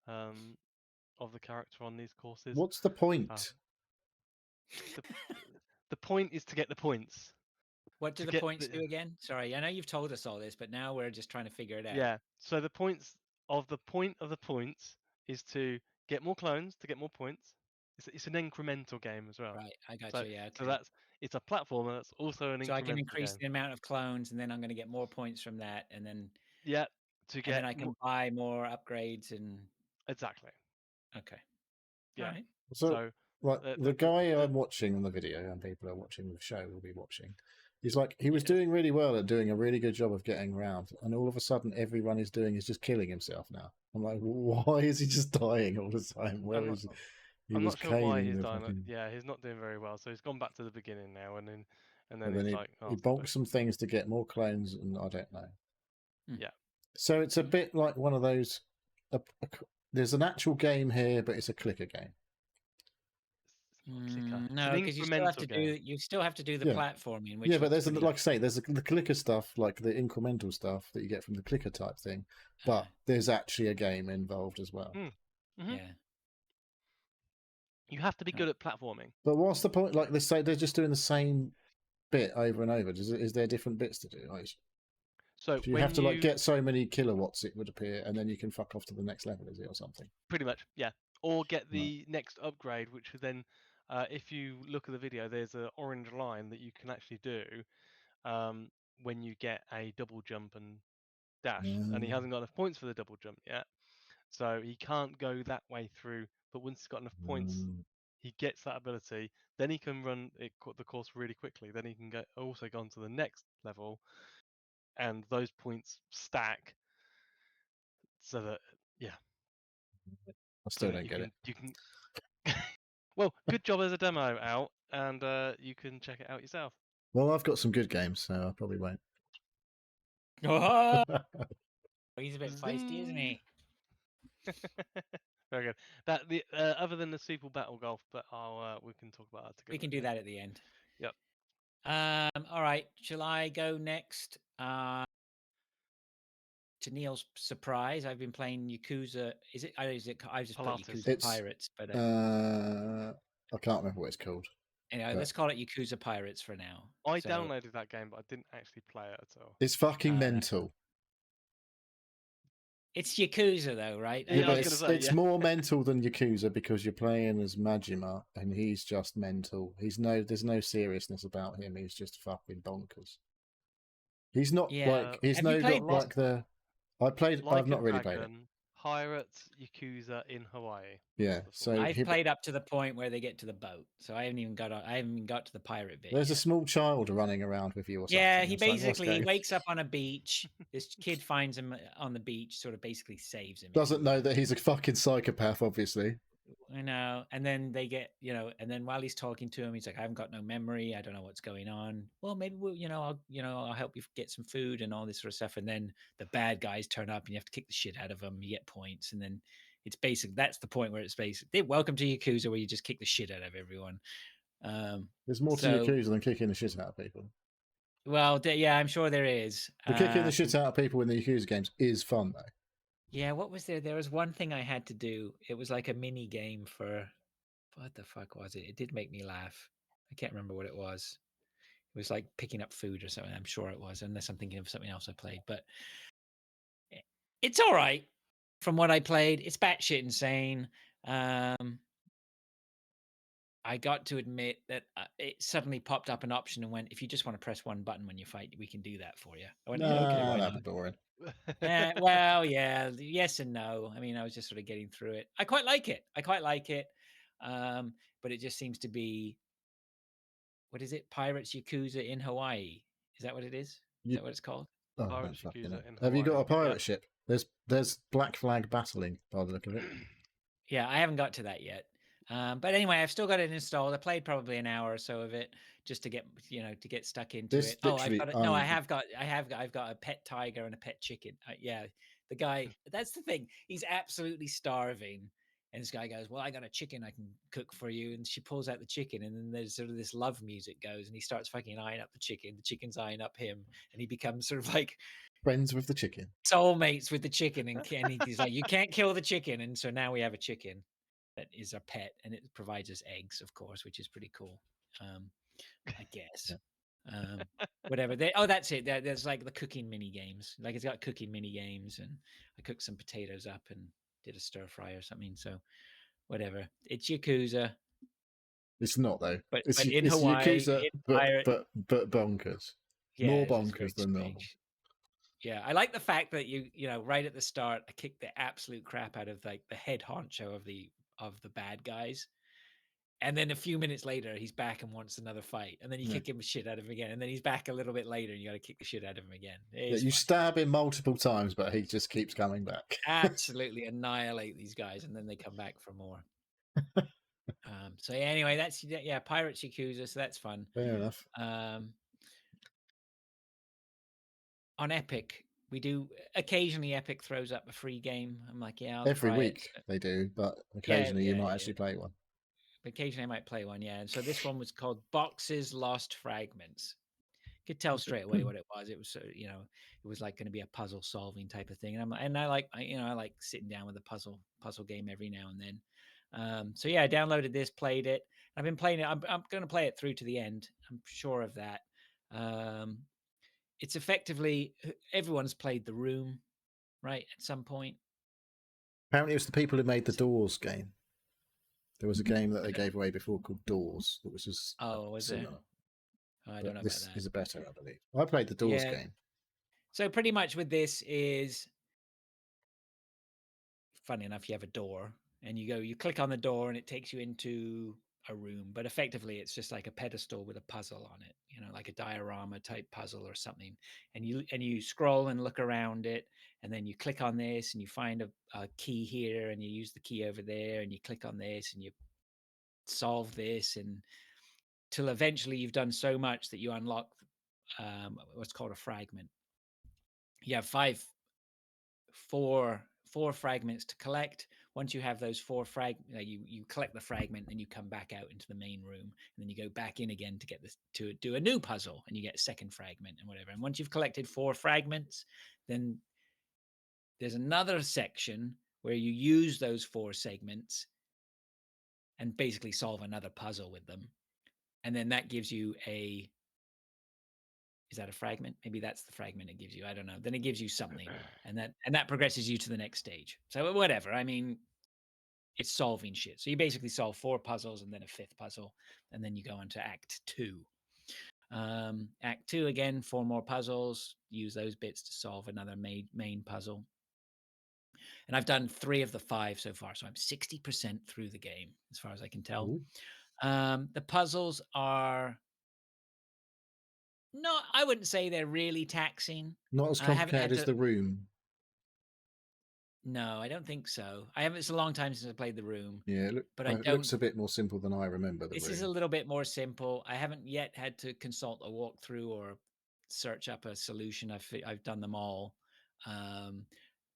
of the character on these courses. What's the point? The point is to get the points. What do the points do again? Sorry, I know you've told us all this, but now we're just trying to figure it out. Yeah. So the point of the points is to get more clones to get more points. It's an incremental game as well. Right, I got you. Yeah. Okay. So it's a platformer that's also an incremental game. So I can increase the amount of clones, and then I'm going to get more points from that, and then to get and then I can buy more upgrades and exactly. Okay. Yeah. All right. So like the guy I'm watching on the video, and people are watching the show will be watching. He's like, he was doing really well at doing a really good job of getting around, and all of a sudden, every run he's doing is just killing himself now. I'm like, why is he just dying all the time? I'm not sure why he's dying. Yeah, he's not doing very well, so he's gone back to the beginning now, and then he's like, he bonks some things to get more clones, and I don't know. Yeah. So it's a bit like one of those. There's an actual game here, but it's a clicker game. No, because you still have to do the platforming. Which but there's like I say, there's the clicker stuff, like the incremental stuff that you get from the clicker type thing, but there's actually a game involved as well. Mm-hmm. Yeah, you have to be good at platforming. But what's the point? Like they say, they're just doing the same bit over and over. Is there different bits to do? Like, so you have to like get so many kilowatts, it would appear, and then you can fuck off to the next level, is it, or something? Pretty much, yeah. Or get the next upgrade, which would then, if you look at the video, there's an orange line that you can actually do when you get a double jump and dash. And he hasn't got enough points for the double jump yet, so he can't go that way through. But once he's got enough points, he gets that ability. Then he can run the course really quickly. Then he can also go on to the next level, and those points stack. So that I still don't get it. You can. Well, good job as a demo out, and you can check it out yourself. Well, I've got some good games, so I probably won't. Oh, he's a bit feisty, isn't he? Very good. That other than the Super Battle Golf, but we can talk about that together. We can do that at the end. Yep. All right. Shall I go next? To Neil's surprise, I've been playing Yakuza. I just put Yakuza Pirates, but I can't remember what it's called. Anyway, let's call it Yakuza Pirates for now. I downloaded that game, but I didn't actually play it at all. It's fucking mental. It's Yakuza, though, right? Yeah, but it's more mental than Yakuza because you're playing as Majima, and he's just mental. There's no seriousness about him. He's just fucking bonkers. He's not like like the. I've not really played it. Pirates Yakuza in Hawaii. Yeah, so I've played up to the point where they get to the boat, so I haven't even got to the pirate bit. There's a small child running around with you or something. Yeah, he wakes up on a beach. This kid finds him on the beach, sort of basically saves him. Doesn't know that he's a fucking psychopath, obviously. I know. And then they get, and then while he's talking to him, he's like, I haven't got no memory. I don't know what's going on. Well, maybe I'll help you get some food and all this sort of stuff. And then the bad guys turn up and you have to kick the shit out of them. You get points. And then it's basic. That's the point where it's basic. Welcome to Yakuza, where you just kick the shit out of everyone. There's more to Yakuza than kicking the shit out of people. Well, yeah, I'm sure there is. The kicking the shit out of people in the Yakuza games is fun, though. Yeah, what was there? There was one thing I had to do. It was like a mini game for, what the fuck was it? It did make me laugh. I can't remember what it was. It was like picking up food or something. I'm sure it was, unless I'm thinking of something else I played. But it's all right. From what I played, it's batshit insane. I got to admit that it suddenly popped up an option and went, if you just want to press one button when you fight, we can do that for you. I went, okay, that'd be boring. Well, yeah, yes and no. I mean, I was just sort of getting through it. I quite like it. But it just seems to be, what is it? Pirates Yakuza in Hawaii. Is that what it is? Is that what it's called? Oh, Pirates Yakuza in Hawaii. Have you got a pirate ship? There's Black Flag battling by the look of it. Yeah, I haven't got to that yet. But anyway, I've still got it installed. I played probably an hour or so of it just to get stuck into it. Oh, I've got a pet tiger and a pet chicken. Yeah, the guy. That's the thing. He's absolutely starving, And this guy goes, well, I got a chicken I can cook for you. And she pulls out the chicken, and then there's sort of this love music goes, and he starts fucking eyeing up the chicken. The chicken's eyeing up him, and he becomes sort of like friends with the chicken, soulmates with the chicken. And he's like, you can't kill the chicken. And so now we have a chicken that is our pet, and it provides us eggs, of course, which is pretty cool. I guess. Whatever. That's it. There's like the cooking mini games. Like it's got cooking mini games, and I cooked some potatoes up and did a stir fry or something. So whatever. It's Yakuza. It's not though. But It's in Hawaii, Yakuza, in but bonkers. Yeah, more bonkers than normal. Yeah, I like the fact that you know right at the start, I kicked the absolute crap out of like the head honcho of the bad guys. And then a few minutes later, he's back and wants another fight. And then you kick him the shit out of him again. And then he's back a little bit later, and you got to kick the shit out of him again. You stab him multiple times, but he just keeps coming back. Absolutely annihilate these guys, and then they come back for more. So anyway, that's Pirates Yakuza. So that's fun. Fair enough. On Epic, we do occasionally. Epic throws up a free game. I'm like, I'll every try week it. They do, but occasionally you might actually play one. Occasionally I might play one, yeah. And so this one was called Boxes Lost Fragments. Could tell straight away what it was. It was, it was like going to be a puzzle solving type of thing. And I like sitting down with a puzzle game every now and then. So yeah, I downloaded this, played it. I've been playing it. I'm going to play it through to the end. I'm sure of that. It's effectively everyone's played The Room, right? At some point. Apparently, it was the people who made the Doors game. There was a game that they gave away before called Doors that was just similar. I don't know this about that. Is a better, I believe. I played the Doors game. So pretty much with this is, funny enough, you have a door and you click on the door and it takes you into a room, but effectively it's just like a pedestal with a puzzle on it, like a diorama type puzzle or something. And you scroll and look around it, and then you click on this and you find a key here, and you use the key over there, and you click on this and you solve this, and till eventually you've done so much that you unlock what's called a fragment. You have four fragments to collect. Once you have those four you collect the fragment, and you come back out into the main room, and then you go back in again to get this to do a new puzzle, and you get a second fragment and whatever. And once you've collected 4 fragments, then there's another section where you use those 4 segments and basically solve another puzzle with them. And then that gives you is that a fragment? Maybe that's the fragment it gives you. I don't know. Then it gives you something, and that progresses you to the next stage. So whatever. I mean, it's solving shit. So you basically solve 4 puzzles and then a 5th puzzle, and then you go on to Act 2. Act 2 again, 4 more puzzles. Use those bits to solve another main puzzle. And I've done 3 of the 5 so far, so I'm 60% through the game as far as I can tell. The puzzles are I wouldn't say they're really taxing. Not as complicated as The Room. No, I don't think so. It's a long time since I played The Room. Yeah, it looks a bit more simple than I remember. This is a little bit more simple. I haven't yet had to consult a walkthrough or search up a solution. I've done them all.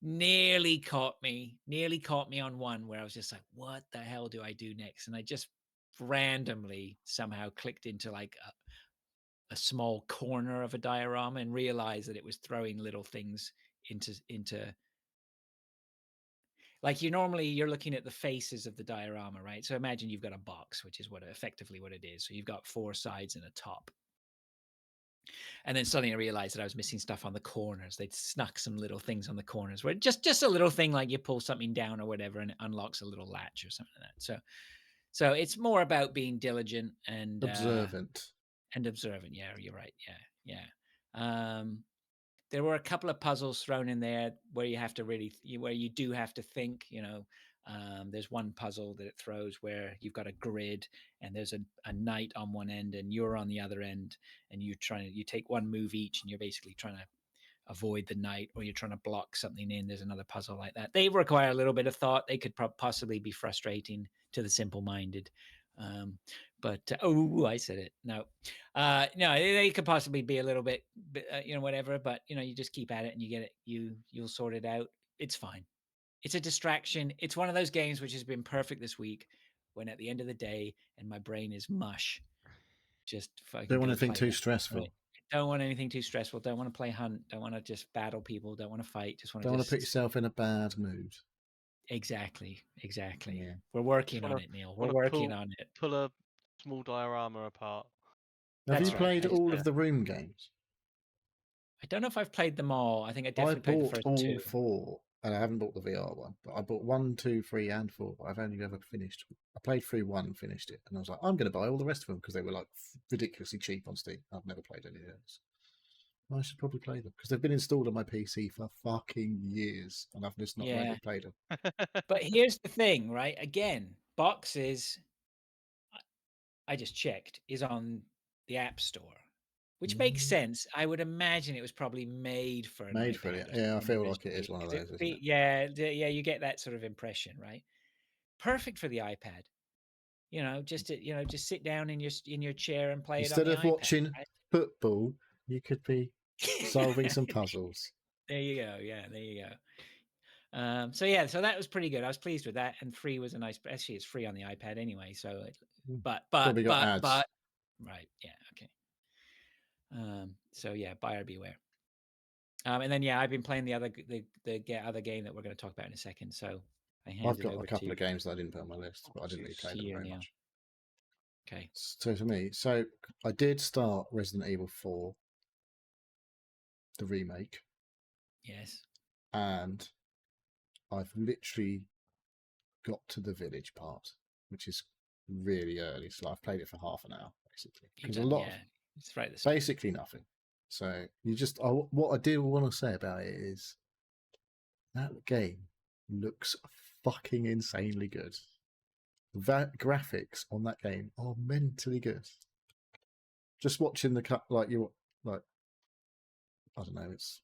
Nearly caught me on one where I was just like, what the hell do I do next? And I just randomly somehow clicked into like a small corner of a diorama and realized that it was throwing little things into like you're looking at the faces of the diorama, right? So imagine you've got a box, which is effectively what it is. So you've got 4 sides and a top. And then suddenly I realized that I was missing stuff on the corners. They'd snuck some little things on the corners where just a little thing, like you pull something down or whatever, and it unlocks a little latch or something like that. So it's more about being diligent and observant. Yeah, you're right. Yeah. There were a couple of puzzles thrown in there where you have to where you do have to think, there's one puzzle that it throws where you've got a grid and there's a knight on one end and you're on the other end, and you take one move each, and you're basically trying to avoid the knight, or you're trying to block something in. There's another puzzle like that. They require a little bit of thought. They could possibly be frustrating to the simple-minded. But I said it. No, they could possibly be a little bit, whatever. But you just keep at it and you get it. You'll sort it out. It's fine. It's a distraction. It's one of those games which has been perfect this week. When at the end of the day, and my brain is mush, just fucking don't want anything too stressful. Right? Don't want anything too stressful. Don't want to play hunt. Don't want to just battle people. Don't want to fight. Just want to. Don't want to put yourself in a bad mood. Exactly. Yeah. We're working on it, Neil. We're working on it. Pull a small diorama apart. Have you played all of the room games? I don't know if I've played them all. I think I definitely played the first two. I bought all 4, and I haven't bought the VR one. But I bought 1, 2, 3, and 4. But I've only ever finished. I played through 1 and finished it, and I was like, I'm going to buy all the rest of them because they were like ridiculously cheap on Steam. I've never played any of those. I should probably play them because they've been installed on my PC for fucking years, and I've just not really played them. But here's the thing, right? Again, boxes. I just checked is on the App Store. Which makes sense. I would imagine it was probably made for an iPad. Yeah, I feel like it is one of those. Isn't it? Yeah, you get that sort of impression, right? Perfect for the iPad. Just sit down in your chair and play Instead it on the of watching football, you could be solving some puzzles. There you go. Yeah, there you go. So that was pretty good. I was pleased with that, and 3 was a nice. Actually, it's free on the iPad anyway. So, but right, yeah, okay. Buyer beware. And then I've been playing the other game that we're going to talk about in a second. So I've got a couple of games that I didn't put on my list, but I didn't really play them very much. Okay. So for me, I did start Resident Evil 4, the remake. Yes. And I've literally got to the village part, which is really early. So I've played it for half an hour, basically. Because it's right. Basically nothing. So what I do want to say about it is that game looks fucking insanely good. The graphics on that game are mentally good. Just watching the cut, I don't know, it's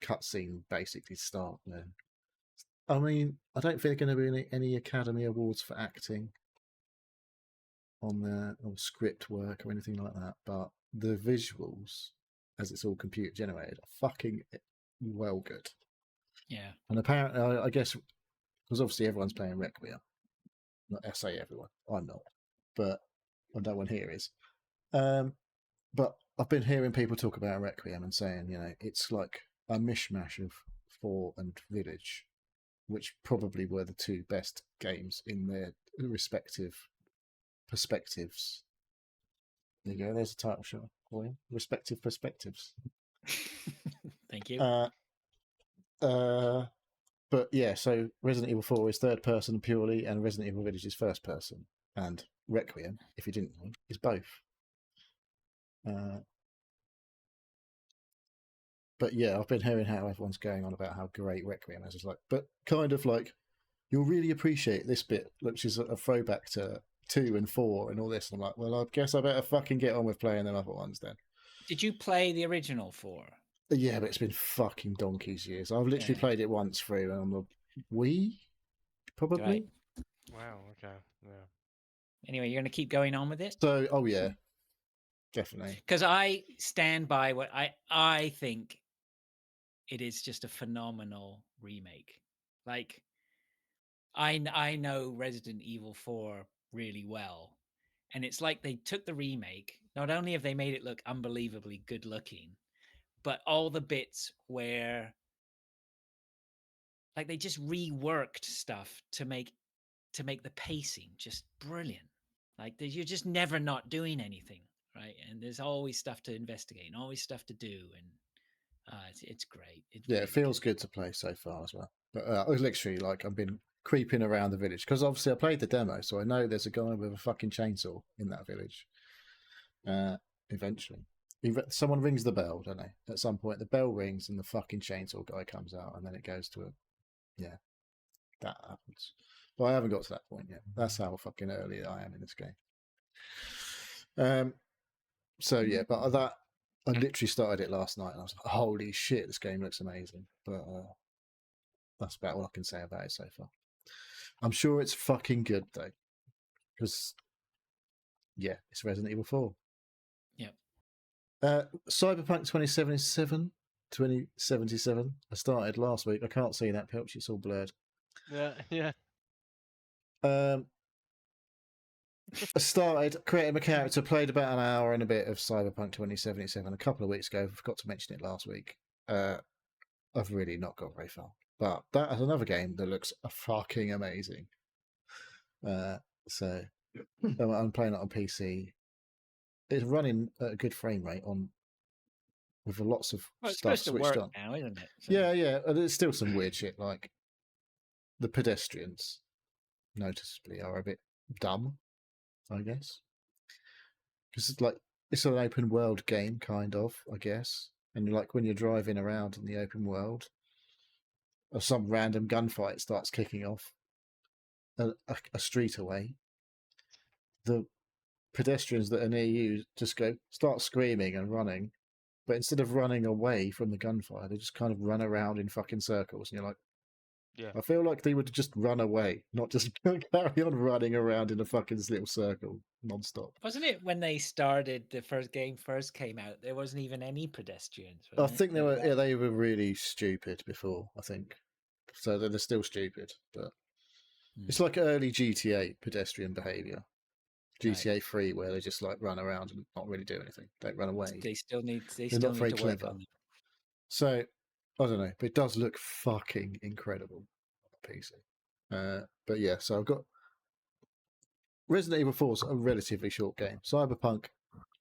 cutscene basically start there. I mean, I don't think there are going to be any Academy Awards for acting on there or script work or anything like that, but the visuals, as it's all computer generated, are fucking well good. Yeah. And apparently, I guess, because obviously everyone's playing Requiem. Not I say everyone, I'm not, but no one here is. But I've been hearing people talk about Requiem and saying, it's like a mishmash of 4 and Village, which probably were the 2 best games in their respective perspectives. There you go. There's a title shot for you. Respective perspectives. Thank you. But yeah, so Resident Evil 4 is third person purely, and Resident Evil Village is first person. And Requiem, if you didn't know, is both. But yeah, I've been hearing how everyone's going on about how great Requiem is. It's like, but kind of like, you'll really appreciate this bit, which is a throwback to 2 and 4 and all this. And I'm like, well, I guess I better fucking get on with playing them other ones then. Did you play the original 4? Yeah, but it's been fucking donkey's years. I've literally played it once through, and I'm like, Wii? Probably? Right. Wow, okay, yeah. Anyway, you're going to keep going on with it? So, oh yeah, definitely. Because I stand by what I think it is just a phenomenal remake. Like, I know Resident Evil 4 really well, and it's like they took the remake. Not only have they made it look unbelievably good looking, but all the bits where, like, they just reworked stuff to make the pacing just brilliant. Like, you're just never not doing anything, right? And there's always stuff to investigate and always stuff to do, and it's great. It feels good to play so far as well. But I was literally like, I've been creeping around the village because obviously I played the demo, so I know there's a guy with a fucking chainsaw in that village. Eventually, someone rings the bell, don't they? At some point, the bell rings and the fucking chainsaw guy comes out, and then it goes to that happens. But I haven't got to that point yet. That's how fucking early I am in this game. So yeah, but that I literally started it last night, and I was like, "Holy shit, this game looks amazing!" But that's about all I can say about it so far. I'm sure it's fucking good though, because it's Resident Evil 4. Yeah. Cyberpunk 2077. I started last week. I can't see that pitch; it's all blurred. Yeah. I started creating my character, played about an hour and a bit of Cyberpunk 2077 a couple of weeks ago. Forgot to mention it last week. I've really not got very far, but that is another game that looks fucking amazing. So I'm playing it on PC. It's running at a good frame rate with lots of Well, it's stuff supposed to switched work on. now, isn't it? So... Yeah. And there's still some weird shit, like the pedestrians, noticeably, are a bit dumb, I guess. Because it's an open world game, kind of, I guess. And like when you're driving around in the open world, or some random gunfight starts kicking off a street away, the pedestrians that are near you just start screaming and running. But instead of running away from the gunfire, they just kind of run around in fucking circles. And you're like, Yeah. I feel like they would just run away, not just carry on running around in a fucking little circle non-stop. Wasn't it when they started, the first game first came out, there wasn't even any pedestrians? I think they were really stupid before, I think. So they're still stupid, but it's like early GTA pedestrian behaviour. GTA 3, where they just like run around and not really do anything. Don't run away. They still need They're to not very work clever. on them. So I don't know, but it does look fucking incredible on PC. But yeah, so I've got Resident Evil 4 is a relatively short game. Cyberpunk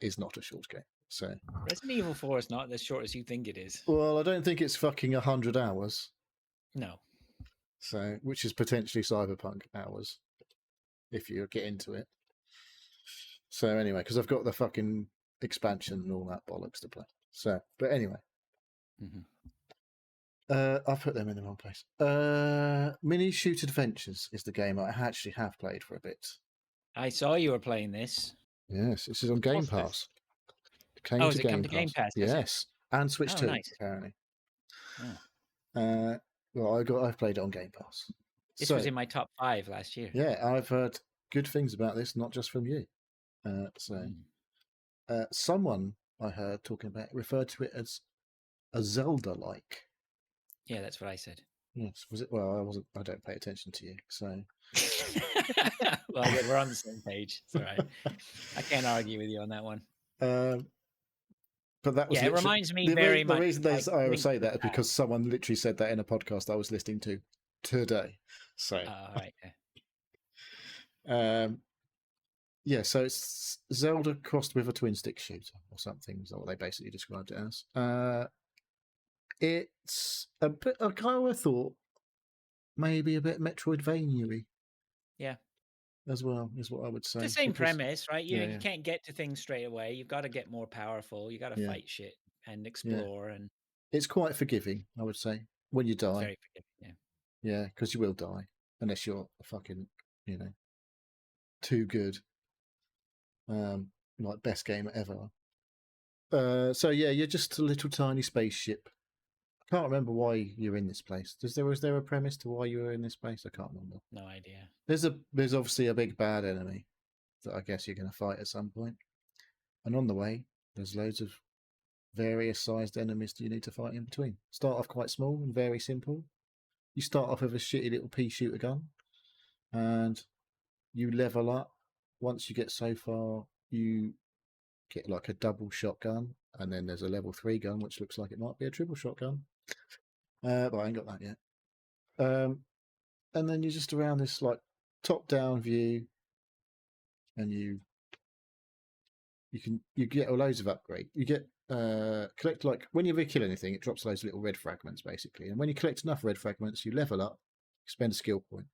is not a short game. So Resident Evil 4 is not as short as you think it is. Well, I don't think it's fucking 100 hours. No. So, which is potentially Cyberpunk hours, if you get into it. So anyway, because I've got the fucking expansion and all that bollocks to play. So, but anyway. I put them in the wrong place. Mini Shoot Adventures is the game I actually have played for a bit. I saw you were playing this. Yes, this is on Game Pass. It came to Game Pass? Yes, and Switch 2, nice. apparently. Oh. Well, I've played it on Game Pass. This was in my top 5 last year. Yeah, I've heard good things about this, not just from you. Someone I heard talking about it referred to it as a Zelda-like. Yeah, that's what I said. Yes, was it? Well, I don't pay attention to you, so. Well, we're on the same page. It's all right. I can't argue with you on that one. But that was it reminds me very much. The reason I would say that is that. because someone literally said that in a podcast I was listening to today. So. Right. Yeah, so it's Zelda crossed with a twin stick shooter or something. Is what they basically described it as. It's a bit. I kind of thought maybe a bit Metroidvania-y. Yeah. As well is what I would say. It's the same premise, right? You you can't get to things straight away. You've got to get more powerful. You got to fight shit and explore, and it's quite forgiving, I would say, when you die. Very forgiving, yeah, because you will die unless you're fucking, too good. Like best game ever. So yeah, you're just a little tiny spaceship. I can't remember why you're in this place. Was there a premise to why you were in this place? I can't remember. No idea. There's obviously a big bad enemy that I guess you're going to fight at some point. And on the way, there's loads of various sized enemies that you need to fight in between. Start off quite small and very simple. You start off with a shitty little pea shooter gun, and you level up. Once you get so far, you get like a double shotgun, and then there's a level 3 gun, which looks like it might be a triple shotgun. But I ain't got that yet. And then you're just around this like top-down view, and you get loads of upgrade. You get collect, like when you kill anything, it drops loads of little red fragments basically. And when you collect enough red fragments, you level up, spend a skill point,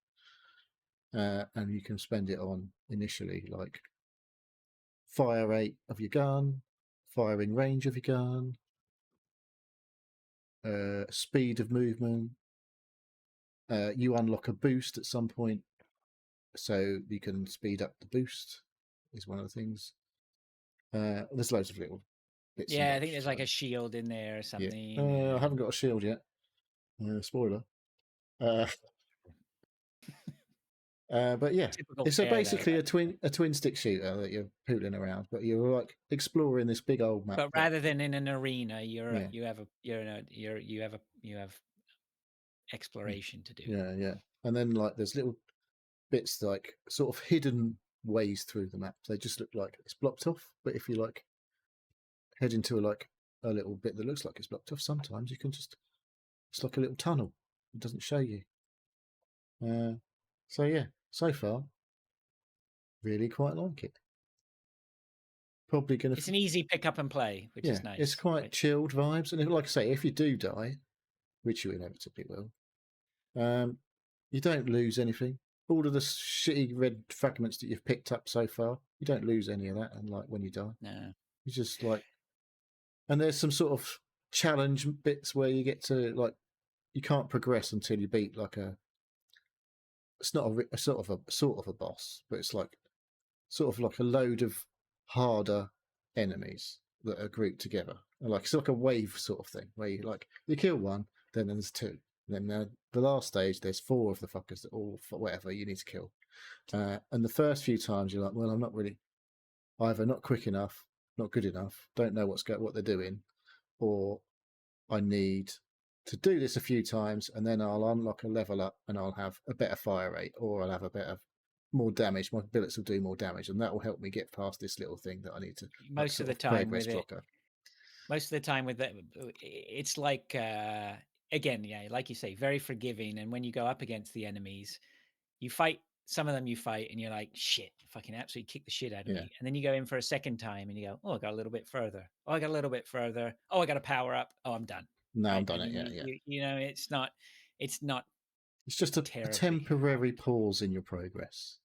and you can spend it on initially like fire rate of your gun, firing range of your gun, speed of movement. You unlock a boost at some point, so you can speed up the boost. Is one of the things. There's loads of little bits. Yeah, I think there's like a shield in there or something. Yeah. I haven't got a shield yet. Spoiler. But yeah, it's basically a twin stick shooter that you're pootling around, but you're like exploring this big old map. But rather than in an arena, you have exploration to do. Yeah. And then like there's little bits like sort of hidden ways through the map. They just look like it's blocked off. But if you like head into a little bit that looks like it's blocked off, sometimes you can just, it's like a little tunnel. It doesn't show you. So yeah, so far, really quite like it. Probably going to. It's an easy pick up and play, which is nice. It's quite chilled vibes, and like I say, if you do die, which you inevitably will, you don't lose anything. All of the shitty red fragments that you've picked up so far, you don't lose any of that. And like when you die, no, you just like. And there's some sort of challenge bits where you get to like, you can't progress until you beat like a. It's not a sort of a boss, but it's like sort of like a load of harder enemies that are grouped together. Like it's like a wave sort of thing where you kill one, then there's two, then the last stage there's four of the fuckers that all whatever you need to kill. And the first few times you're like, well, I'm not really either not quick enough, not good enough, don't know what they're doing, or I need to do this a few times and then I'll unlock a level up and I'll have a better fire rate, or I'll have a better more damage. My billets will do more damage, and that will help me get past this little thing that I need to. Most of the time with it, most of the time with that, it's like again, yeah, like you say, very forgiving. And when you go up against the enemies, you fight some of them, and you're like, shit, fucking absolutely kick the shit out of me. And then you go in for a second time and you go, oh, I got a little bit further. Oh, I got a little bit further. Oh, I got a power up. Oh, I'm done. No, right? I'm done it. You know, it's not. It's just a temporary pause in your progress.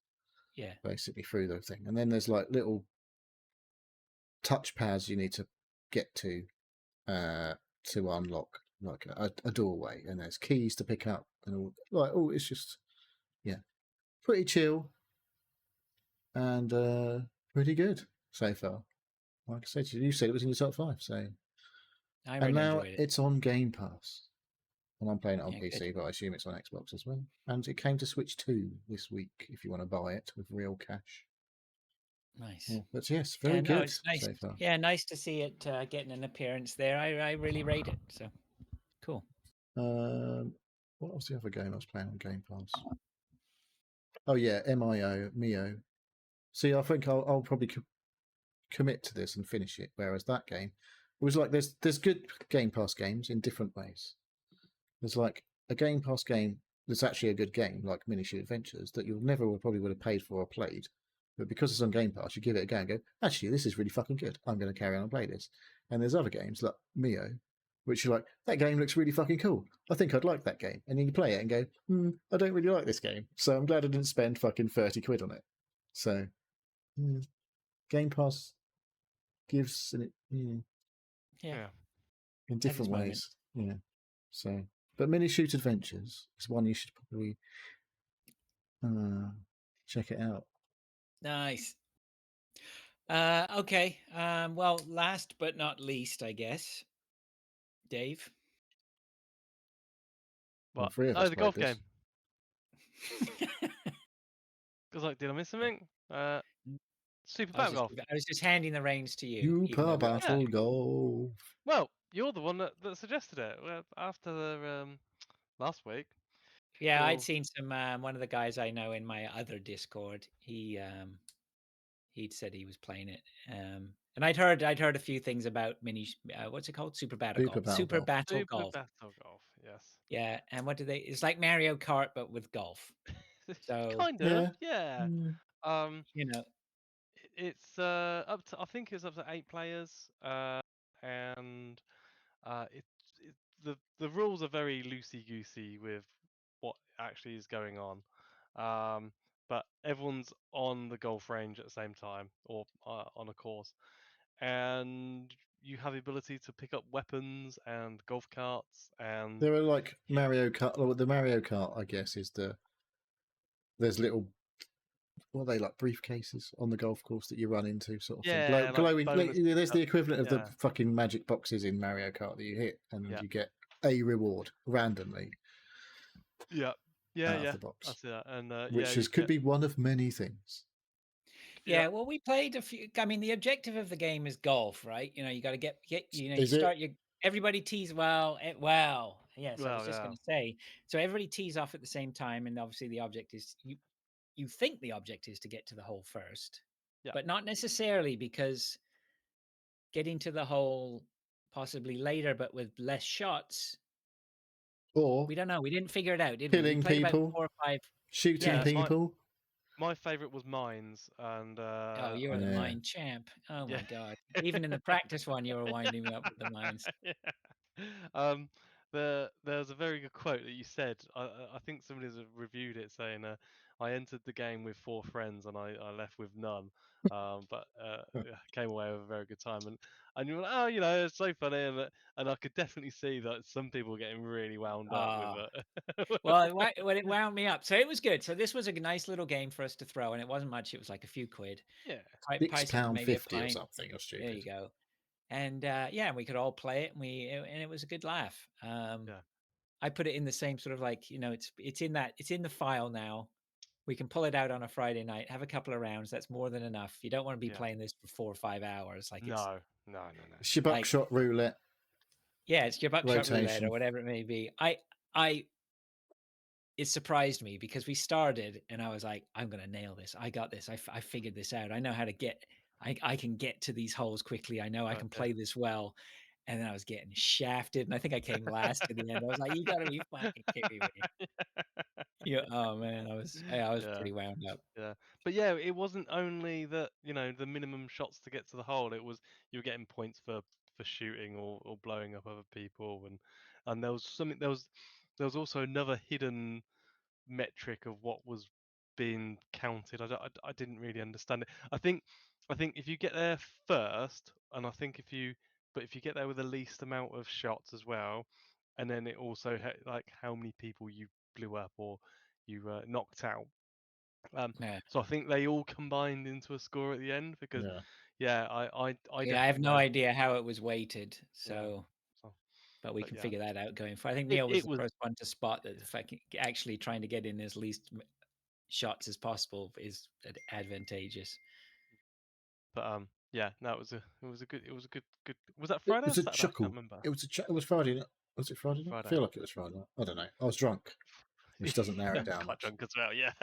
Yeah, basically through the thing, and then there's like little touch pads you need to get to unlock like a doorway, and there's keys to pick up, and all like it's just pretty chill and pretty good so far. Like I said, you said it was in your top 5, so I really enjoyed it. It's on Game Pass. And I'm playing it on PC, good. But I assume it's on Xbox as well. And it came to Switch 2 this week if you want to buy it with real cash. Nice. Yeah, but yes, very good. It's nice. So far. Yeah, nice to see it getting an appearance there. I really rate it. So cool. What was the other game I was playing on Game Pass? Oh yeah, Mio. See, I think I'll probably commit to this and finish it. Whereas that game, it was like there's good Game Pass games in different ways. There's like a Game Pass game that's actually a good game, like Mini Shoot Adventures, that you never probably would have paid for or played. But because it's on Game Pass, you give it a go and go, actually, this is really fucking good. I'm going to carry on and play this. And there's other games like Mio, which you're like, that game looks really fucking cool. I think I'd like that game. And then you play it and go, I don't really like this game. So I'm glad I didn't spend fucking 30 quid on it. So Game Pass gives in different ways. Yeah. So, but Mini Shoot Adventures is one you should probably check it out. Nice. Okay. Well, last but not least, I guess, Dave. What? The golf game. Because like, did I miss something? Super Battle Golf. I was just handing the reins to you. Super Battle Golf. Well, you're the one that suggested it after the last week. Yeah, I'd seen some one of the guys I know in my other Discord. He'd said he was playing it, and I'd heard a few things about what's it called? Super Battle Golf. Super Battle Golf. Yes. Yeah, and what do they? It's like Mario Kart but with golf. So kind of, yeah. You know, it's up to, I think it's up to 8 players, and the rules are very loosey goosey with what actually is going on. But everyone's on the golf range at the same time, or on a course, and you have the ability to pick up weapons and golf carts, and there are like Mario Kart. Well, the Mario Kart, I guess, is there's little, what are they, like briefcases on the golf course that you run into, sort of thing. Glowing. There's the equivalent of the fucking magic boxes in Mario Kart that you hit, and you get a reward randomly. Yeah. The box. I see that, and which could be one of many things. Yeah, well, we played a few. I mean, the objective of the game is golf, right? You know, you got to get. You know, you start everybody tees well. Yes, I was just going to say. So everybody tees off at the same time, and obviously the object is you think the object is to get to the hole first, but not necessarily, because getting to the hole possibly later, but with less shots. Or we don't know. We didn't figure it out, did killing we? Played people, about 4 or 5. shooting people. My favorite was mines, and oh, you're the mine champ. Oh my god! Even in the practice one, you were winding me up with the mines. There's a very good quote that you said. I think somebody's reviewed it saying, "I entered the game with 4 friends and I left with none, but came away with a very good time." And you're like, "Oh, you know, it's so funny," and I could definitely see that some people were getting really wound up with it. Well, it wound me up. So it was good. So this was a nice little game for us to throw, and it wasn't much. It was like a few quid. Yeah, £6.50 or something. Or stupid. There you go. And we could all play it, and it was a good laugh. I put it in the same sort of like, it's in the file now. We can pull it out on a Friday night, have a couple of rounds. That's more than enough. You don't want to be playing this for 4 or 5 hours. Like no. It's your buckshot roulette. Yeah, it's your buckshot roulette or whatever it may be. It surprised me because we started and I was like, I'm gonna nail this. I got this. I figured this out. I know how to get. I can get to these holes quickly. I know I can play this well. And then I was getting shafted, and I think I came last to the end. I was like, "You gotta be fucking kidding me!" Yeah. Oh man, I was pretty wound up. Yeah, but yeah, it wasn't only that, the minimum shots to get to the hole. It was you were getting points for shooting or blowing up other people, and there was something. There was also another hidden metric of what was being counted. I didn't really understand it. I think if you get there first, and I think if you get there with the least amount of shots as well, and then it also like how many people you blew up or you knocked out. So I think they all combined into a score at the end because I have no idea how it was weighted. But we can figure that out going forward. I think Neil was the first one to spot that actually trying to get in as least shots as possible is advantageous. But it was a good. Was that Friday? It was a chuckle. I can't remember. It was Friday. Was it Friday? Friday? I feel like it was Friday. I don't know. I was drunk, which doesn't narrow it down. Quite drunk as well, yeah.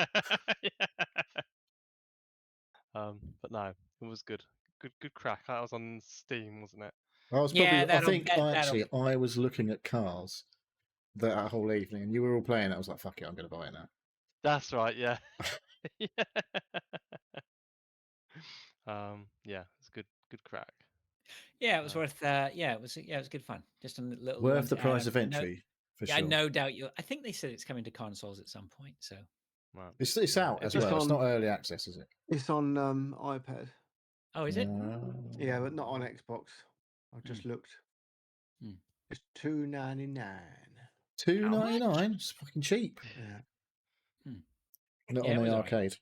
But no, it was good. Good crack. That was on Steam, wasn't it? I was probably. I was looking at cars that whole evening, and you were all playing. I was like, "Fuck it, I'm going to buy it now." That's right. Yeah. It's good crack. Yeah, it was worth. It was good fun. Just a little worth the price of entry. For sure. No doubt. I think they said it's coming to consoles at some point. So right. It's out as well. It's not early access, is it? It's on iPad. Oh, is it? Yeah, but not on Xbox. I just looked. It's $2.99. $2.99. It's fucking cheap. Yeah. Not on the arcade.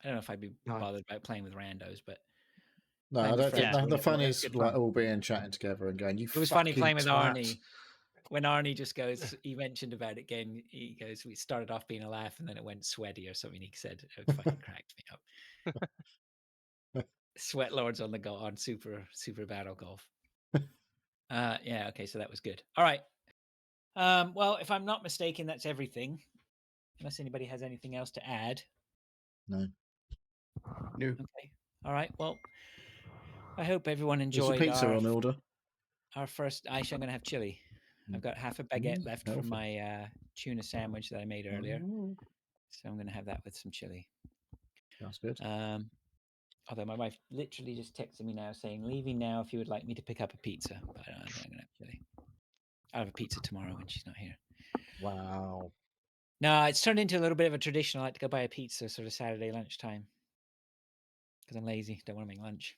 I don't know if I'd be bothered about playing with randos, but no, I don't think the fun is like all being chatting together and going. It was funny playing with Arnie. When Arnie just goes, he mentioned about it again. He goes, "We started off being a laugh, and then it went sweaty or something." He said, "It fucking cracked me up." Sweat lords on super battle golf. Okay, so that was good. All right. Well, if I'm not mistaken, that's everything. Unless anybody has anything else to add. No. Okay. All right. Well, I hope everyone enjoyed. There's a pizza on order. Our first. Actually, I'm going to have chili. I've got half a baguette left from my tuna sandwich that I made earlier, so I'm going to have that with some chili. That's good. Although my wife literally just texted me now saying, "Leaving now if you would like me to pick up a pizza," but I don't think I'm going to have chili. I'll have a pizza tomorrow when she's not here. Wow. No, it's turned into a little bit of a tradition. I like to go buy a pizza sort of Saturday lunchtime because I'm lazy. Don't want to make lunch.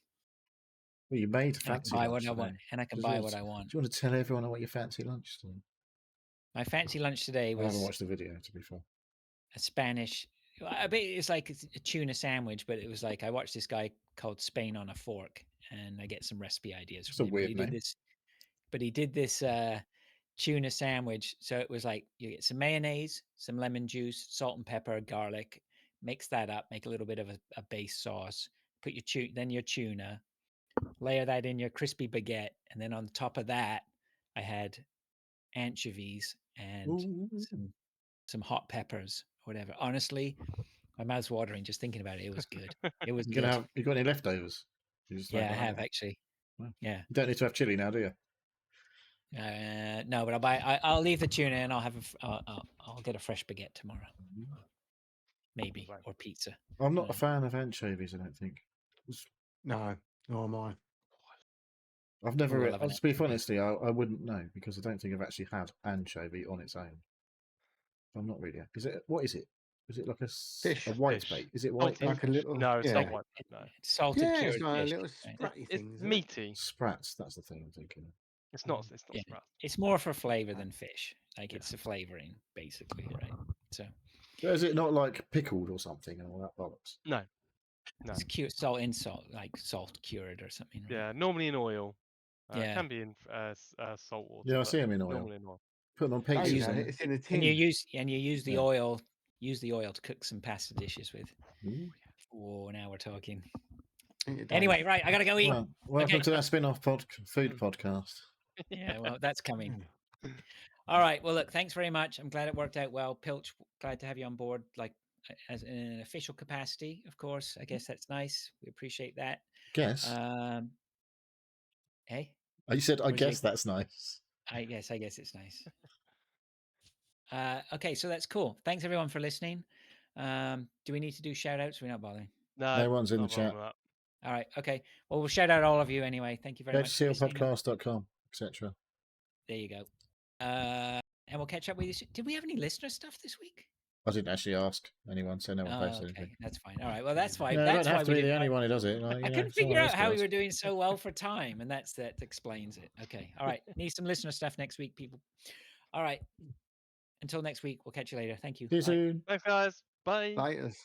Well, you made fancy lunch. What I want, and I can buy what I want. Do you want to tell everyone what your fancy lunch is? My fancy lunch today was. I haven't watched the video, to be fair. A Spanish. It's like a tuna sandwich, but it was like I watched this guy called Spain on a Fork, and I get some recipe ideas from him. He did this tuna sandwich. So it was like you get some mayonnaise, some lemon juice, salt and pepper, garlic. Mix that up, make a little bit of a base sauce. Put your tuna. Layer that in your crispy baguette, and then on top of that, I had anchovies and some hot peppers or whatever. Honestly, my mouth's watering just thinking about it. It was good. It was good. You got any leftovers? Yeah, I have actually. Well, yeah. You don't need to have chili now, do you? No, but I'll leave the tuna and I'll get a fresh baguette tomorrow. Maybe, or pizza. I'm not a fan of anchovies, I don't think. No, nor am I. I've never, to be honest, I wouldn't know because I don't think I've actually had anchovy on its own. I'm not really. What is it? Is it like a fish? A white bait? Is it white? Like a little? No, it's not white bait. No, it's salted cured it's like fish. a little spratty thing. It's meaty. Sprats. That's the thing I'm thinking of. It's not. It's not sprats. It's more for flavor than fish. Like it's a flavoring, basically, right? So. But is it not like pickled or something and all that bollocks? No. It's salt, like salt cured or something. Right? Yeah, normally in oil. It can be in salt water. Yeah, I see them in oil. Normally in oil. Put them on pizzas. It's in a tin. And you use the oil. Use the oil to cook some pasta dishes with. Oh, now we're talking. Anyway, right, I gotta go eat. Well, welcome to our spin-off food podcast. Yeah, well, that's coming. All right. Well, look, thanks very much. I'm glad it worked out well. Pilch, glad to have you on board, like as in an official capacity, of course. I guess that's nice. We appreciate that. Guess. Hey. You said, I guess that's nice. I guess it's nice. Okay, so that's cool. Thanks everyone for listening. Do we need to do shout outs? We're not bothering. No one's in the chat. All right. Okay. Well, we'll shout out all of you anyway. Thank you very much. GoToSealPodcast.com, etc. There you go. And we'll catch up with you. Did we have any listener stuff this week? I didn't actually ask anyone, so no one posted anything. That's fine. All right. Well, that's fine. No, that's don't have to be the only one who does it. I couldn't figure out how we were doing so well for time, and that explains it. Okay. All right. Need some listener stuff next week, people. All right. Until next week, we'll catch you later. Thank you. See you soon. Thanks, guys. Bye. Bye.